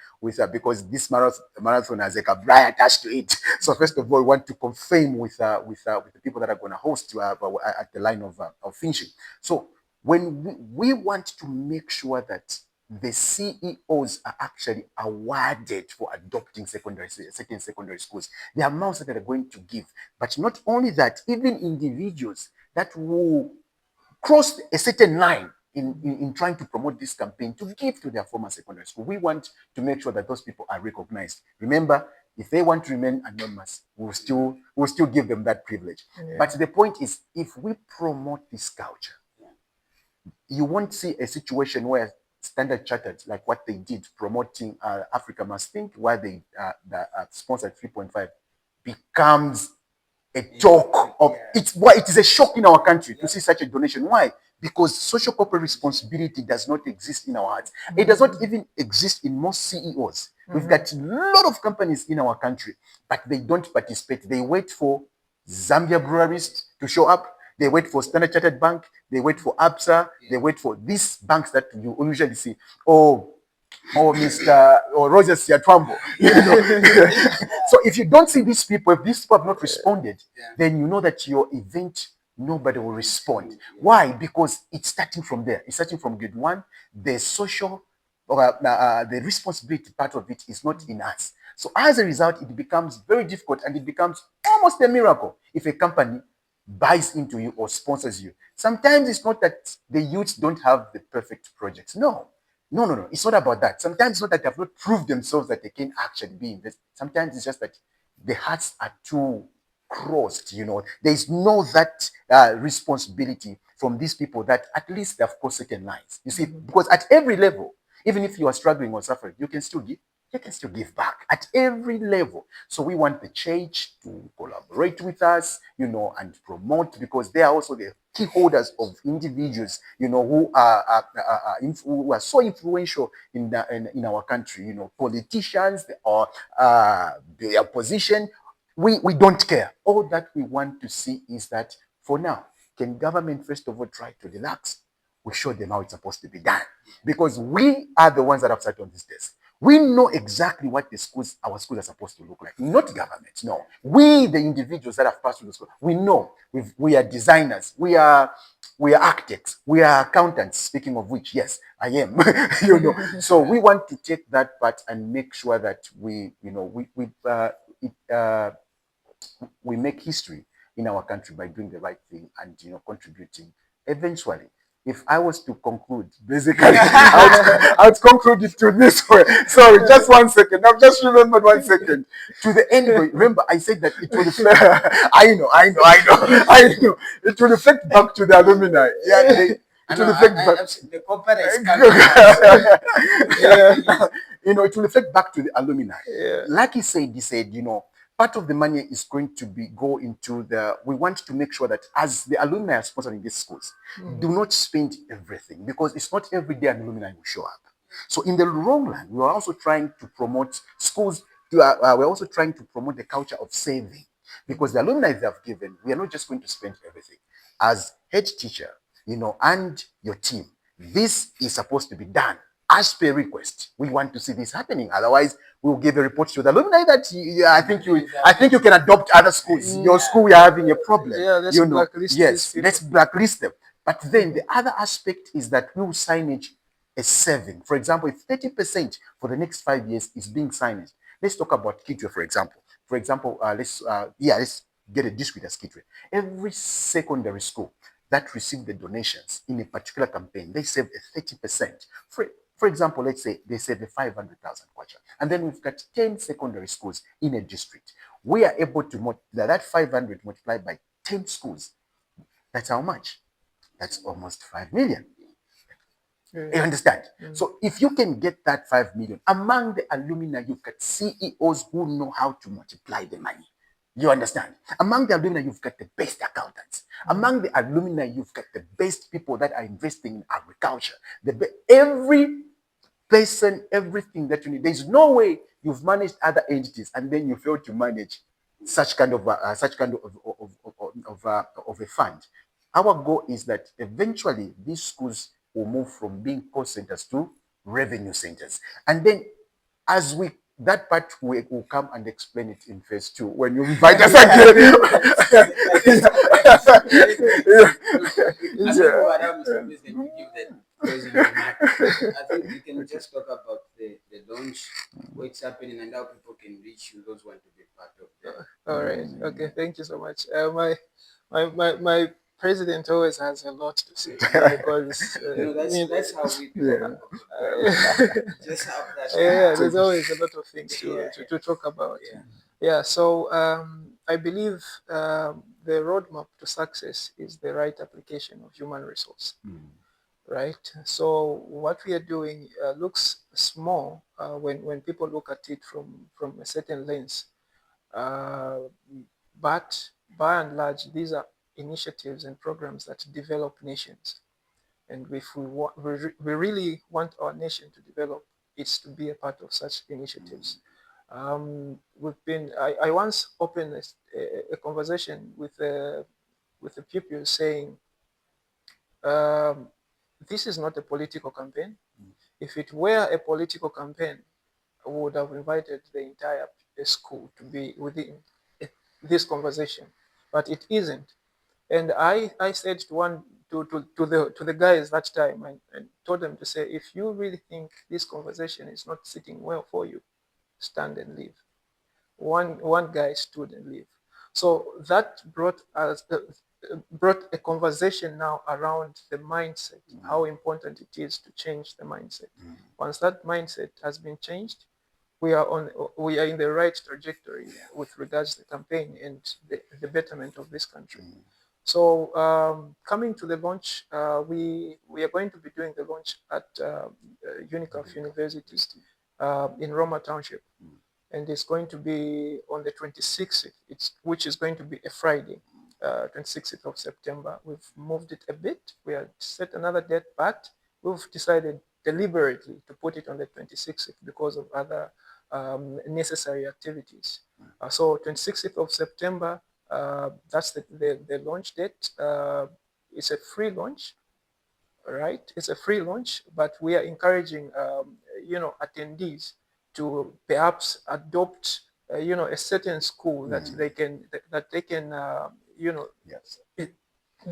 because this marathon has a 𝐏𝐫𝐨𝐞𝐿 attached to it. So first of all, we want to confirm with the people that are going to host at the line of finishing. So when we want to make sure that the CEOs are actually awarded for adopting secondary schools, the amounts that they're going to give. But not only that, even individuals that will cross a certain line in trying to promote this campaign to give to their former secondary school, we want to make sure that those people are recognized. Remember, if they want to remain anonymous, we'll still give them that privilege. Yeah. But the point is, if we promote this culture, you won't see a situation where Standard Chartered, like what they did promoting Africa Must Think, where they sponsored 3.5, becomes a talk of it's why it is a shock in our country to see such a donation. Why? Because social corporate responsibility does not exist in our hearts. It does not even exist in most CEOs. We've got a lot of companies in our country, but they don't participate. They wait for Zambia breweries to show up. They wait for Standard Chartered Bank. They wait for ABSA. They wait for these banks that you usually see. Or Mr. or Roger Siatwambo. So if you don't see these people, if these people have not responded, then you know that your event, nobody will respond. Why? Because it's starting from there. It's starting from grade 1. The social, the responsibility part of it is not in us. So as a result, it becomes very difficult, and it becomes almost a miracle if a company buys into you or sponsors you. Sometimes it's not that the youths don't have the perfect projects. No. It's not about that. Sometimes it's not that they have not proved themselves that they can actually be invested. Sometimes it's just that the hearts are too crossed. There is no that responsibility from these people that at least they have crossed certain lines. You see, because at every level, even if you are struggling or suffering, you can still give. You can still give back at every level. So we want the church to collaborate with us, and promote, because they are also the key holders of individuals, who are so influential in our country. Politicians or the opposition. We don't care. All that we want to see is that for now, can government first of all try to relax? We show them how it's supposed to be done, because we are the ones that have sat on this desk. We know exactly what our schools are supposed to look like. Not government, no. We, the individuals that have passed through the school, we know. We are designers. We are architects. We are accountants. Speaking of which, yes, I am. So we want to take that part and make sure that we make history in our country by doing the right thing and contributing eventually. If I was to conclude, basically, I would conclude it to this way. Sorry, just 1 second. I've just remembered 1 second. To the end, remember, I said that it will reflect. I know. It will reflect back to the alumni. Yeah, It will reflect back. The corporate is coming out. Yeah. It will reflect back to the alumni. Yeah. Like he said, part of the money is going to go into we want to make sure that as the alumni are sponsoring these schools, do not spend everything, because it's not every day an alumni will show up. So in the long run, we are also trying to promote schools. We're also trying to promote the culture of saving, because the alumni they have given, we are not just going to spend everything. As head teacher, and your team, this is supposed to be done as per request. We want to see this happening. Otherwise, we'll give a report to the alumni that I think you can adopt other schools. Your school, we are having a problem. Yeah, let's blacklist yes, these let's blacklist them. But then the other aspect is that we will signage a saving. For example, if 30% for the next 5 years is being signaged, let's talk about 𝐏𝐫𝐸, for example. For example, let's get a district as 𝐏𝐫𝐸. Every secondary school that received the donations in a particular campaign, they saved a 30%. For example, let's say they saved 500,000 kwacha, and then we've got 10 secondary schools in a district. We are able to that 500 multiplied by 10 schools. That's how much? That's almost 5 million. You understand? So if you can get that 5 million among the alumni, you've got CEOs who know how to multiply the money. You understand? Among the alumni, you've got the best accountants. Among the alumni, you've got the best people that are investing in agriculture. Every person, everything that you need. There's no way you've managed other entities and then you fail to manage such kind of a fund. Our goal is that eventually these schools will move from being cost centers to revenue centers. And then as that part we will come and explain it in phase 2 when you invite us again. I think we can just talk about the launch, what's happening, and how people can reach you, those who want to be part of that. All right. Okay. Thank you so much. My president always has a lot to say because that's how we talk. Just have that. Yeah, there's always a lot of things to talk about. Yeah. So I believe the roadmap to success is the right application of human resource. Right. So what we are doing looks small when people look at it from a certain lens, but by and large, these are initiatives and programs that develop nations. And if we really want our nation to develop, it's to be a part of such initiatives. I once opened a conversation with the pupils saying, this is not a political campaign. If it were a political campaign, I would have invited the entire school to be within this conversation, but it isn't. And I said to the guys that time and told them to say, if you really think this conversation is not sitting well for you, stand and leave. One guy stood and leave. So that brought a conversation now around the mindset, how important it is to change the mindset. Once that mindset has been changed, we are in the right trajectory with regards to the campaign and the betterment of this country. So coming to the launch, we are going to be doing the launch at 𝐏𝐫𝐸 University in Roma Township. And it's going to be on the 26th, which is going to be a Friday, 26th of September. We've moved it a bit. We have set another date, but we've decided deliberately to put it on the 26th because of other necessary activities. So 26th of September, that's the launch date. It's a free launch, right? It's a free launch, but we are encouraging, attendees to perhaps adopt, a certain school that they can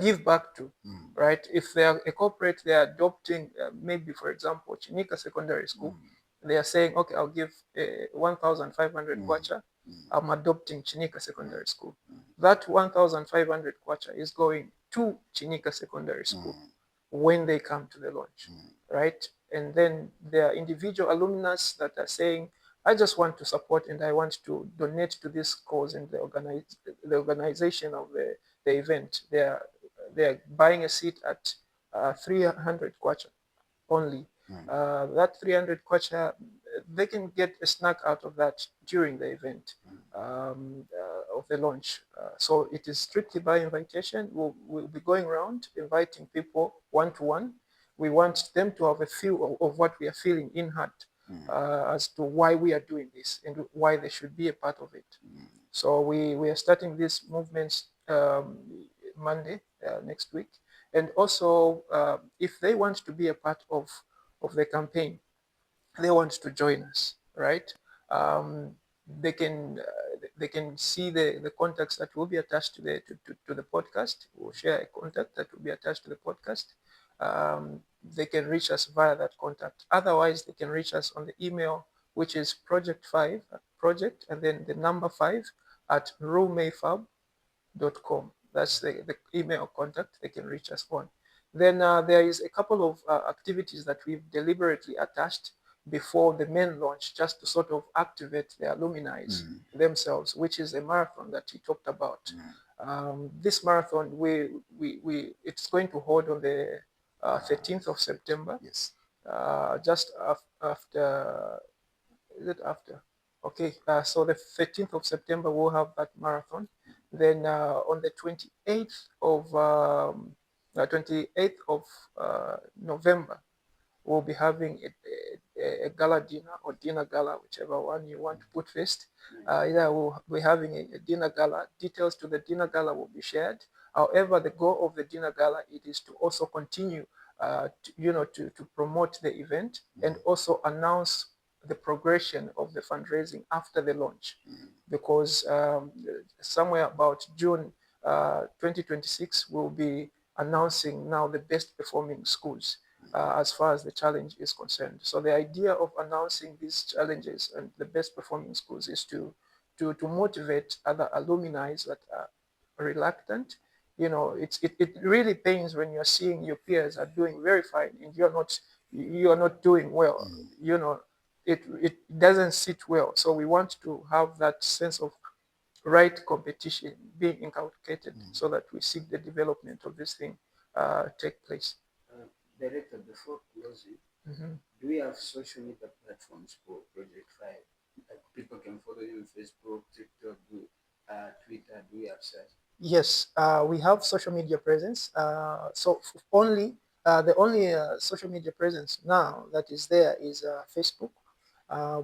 give back to, right? If they are a corporate, they are adopting maybe, for example, 𝐒𝐻𝐫𝐸 Secondary School. They are saying, okay, I'll give 1,500 kwacha. I'm adopting 𝐒𝐻𝐫𝐸 Secondary School. That 1,500 kwacha is going to 𝐒𝐻𝐫𝐸 Secondary School when they come to the launch, right? And then there are individual alumnus that are saying, I just want to support and I want to donate to this cause and the organization of the event. They're buying a seat at 300 kwacha only. That 300 kwacha, they can get a snack out of that during the event of the launch. So it is strictly by invitation. We'll be going around inviting people one to one. We want them to have a feel of what we are feeling in heart as to why we are doing this and why they should be a part of it. So we are starting this movement Monday next week. And also, if they want to be a part of the campaign, they want to join us, right? They can see the contacts that will be attached to the podcast. We'll share a contact that will be attached to the podcast. They can reach us via that contact. Otherwise, they can reach us on the email, which is project and then the number 5 at 𝐿𝐴𝐸Fab.com. That's the email contact they can reach us on. Then there is a couple of activities that we've deliberately attached before the main launch, just to sort of activate the alumni themselves, which is a marathon that he talked about. This marathon, it's going to hold on the 13th of September. Yes. Just after, is it after? Okay, so the 13th of September, we'll have that marathon. Then on the 28th of November, we'll be having a gala dinner or dinner gala, whichever one you want to put first. We'll be having a dinner gala. Details to the dinner gala will be shared. However, the goal of the dinner gala, it is to also continue, to promote the event and also announce the progression of the fundraising after the launch, because somewhere about June 2026, we'll be announcing now the best performing schools as far as the challenge is concerned. So the idea of announcing these challenges and the best performing schools is to motivate other alumni that are reluctant. It really pains when you're seeing your peers are doing very fine and you're not doing well. It doesn't sit well. So we want to have that sense of right competition being inculcated so that we see the development of this thing take place. Director, before closing, do we have social media platforms for Project 5? Like people can follow you on Facebook, TikTok, Twitter. Do we have such? Yes, we have social media presence. The only social media presence now that is there is Facebook.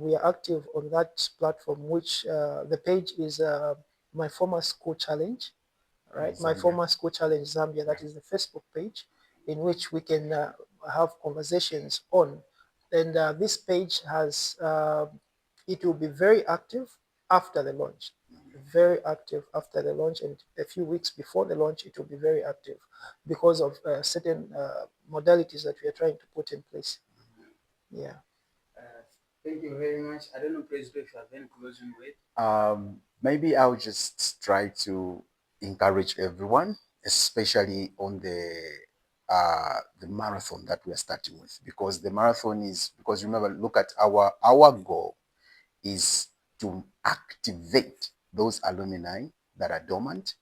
We are active on that platform, which the page is My Former School Challenge, right? My Former School Challenge Zambia. That is the Facebook page in which we can have conversations on. And this page it will be very active after the launch. Very active after the launch, and a few weeks before the launch, it will be very active because of certain modalities that we are trying to put in place. Yeah. Thank you very much. I don't know, President, if you have any closing word. Maybe I'll just try to encourage everyone, especially on the marathon that we are starting with, because the marathon is, because remember, look at our goal is to activate those alumni that are dormant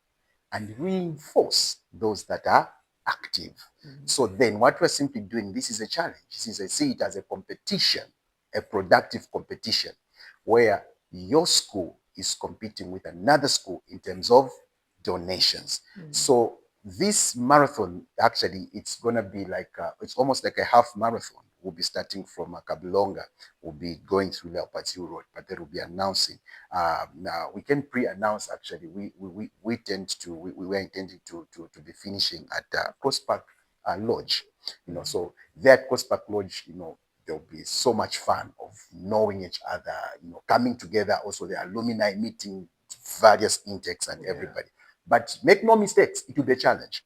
and reinforce those that are active. So then what we're simply doing, this is a challenge. See it as a competition, a productive competition, where your school is competing with another school in terms of donations. So this marathon, actually, it's going to be like, it's almost like a half marathon. We'll be starting from Kabilonga. We'll be going through Leopardshill Road, but then we'll be announcing. Now, we can pre-announce, actually. We were intending to be finishing at Cross Park Lodge. So there at Cross Park Lodge, there'll be so much fun of knowing each other, coming together, also the alumni meeting various intakes and everybody. But make no mistakes, it will be a challenge.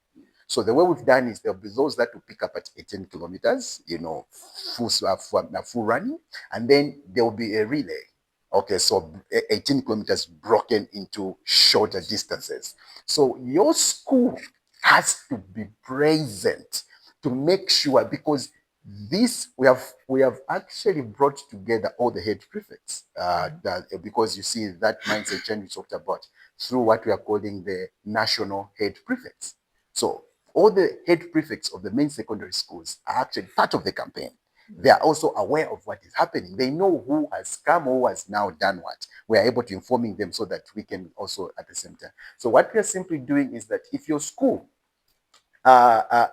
So the way we've done is there'll be those that will pick up at 18 kilometers, full running, and then there will be a relay. Okay, so 18 kilometers broken into shorter distances. So your school has to be present to make sure, because this we have actually brought together all the head prefects because you see that mindset change we talked about through what we are calling the national head prefects. So all the head prefects of the main secondary schools are actually part of the campaign. They are also aware of what is happening. They know who has come, who has now done what. We are able to informing them so that we can also at the same time. So what we are simply doing is that if your school, for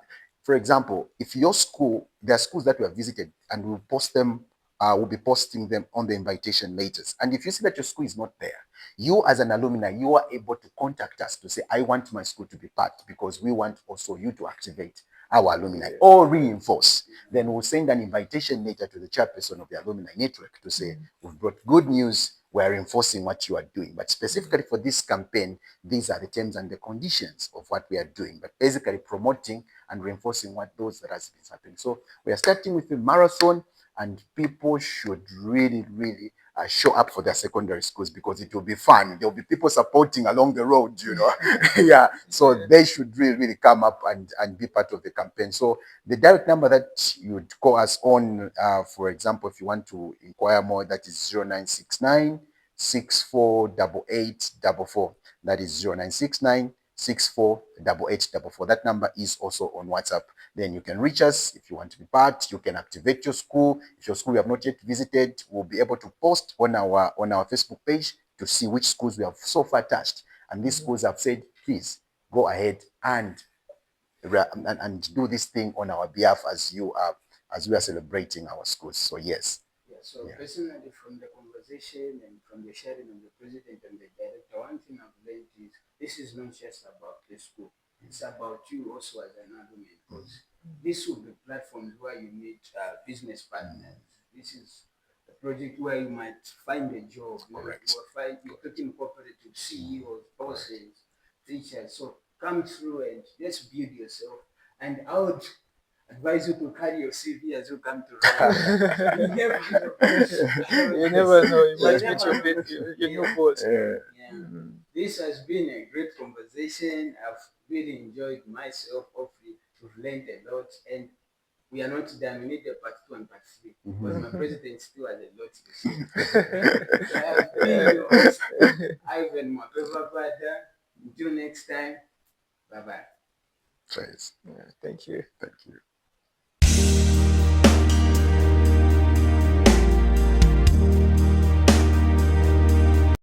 example, if your school, there are schools that we have visited and we'll post them, we'll be posting them on the invitation letters. And if you see that your school is not there, you as an alumni, you are able to contact us to say, I want my school to be part, because we want also you to activate our alumni or reinforce. Then we'll send an invitation letter to the chairperson of the alumni network to say, we've brought good news, we're reinforcing what you are doing. But specifically for this campaign, these are the terms and the conditions of what we are doing, but basically promoting and reinforcing what those that has been happening. So we are starting with a marathon, and people should really, really show up for their secondary schools, because it will be fun. There will be people supporting along the road, you know. Yeah. So they should really, really come up and be part of the campaign. So the direct number that you would call us on, for example, if you want to inquire more, that is 0969 648844. That is 0969 648844. That number is also on WhatsApp. Then you can reach us if you want to be part. You can activate your school. If your school you have not yet visited, we'll be able to post on our Facebook page to see which schools we have so far touched. And these schools have said, please go ahead and do this thing on our behalf as we are celebrating our schools. So yes. Yeah, so personally, from the conversation and from the sharing of the president and the director, one thing I've learned is this is not just about the school. It's about you also as an alumni, because this will be platforms where you meet business partners. This is a project where you might find a job. Correct. You're talking cooperative CEOs, bosses, teachers. So come through and just build yourself. And I would advise you to carry your CV as you come to Rwanda. You never know. You never know. You might You meet never your new boss. Yeah. This has been a great conversation. I've really enjoyed myself. Hopefully, we've learned a lot, and we are not done. We need a part 2 and part 3, because my president still has a lot to say. So I have been your host, 𝐿𝐴𝐵𝐿. Until next time, bye bye. Cheers. Yeah, thank you. Thank you.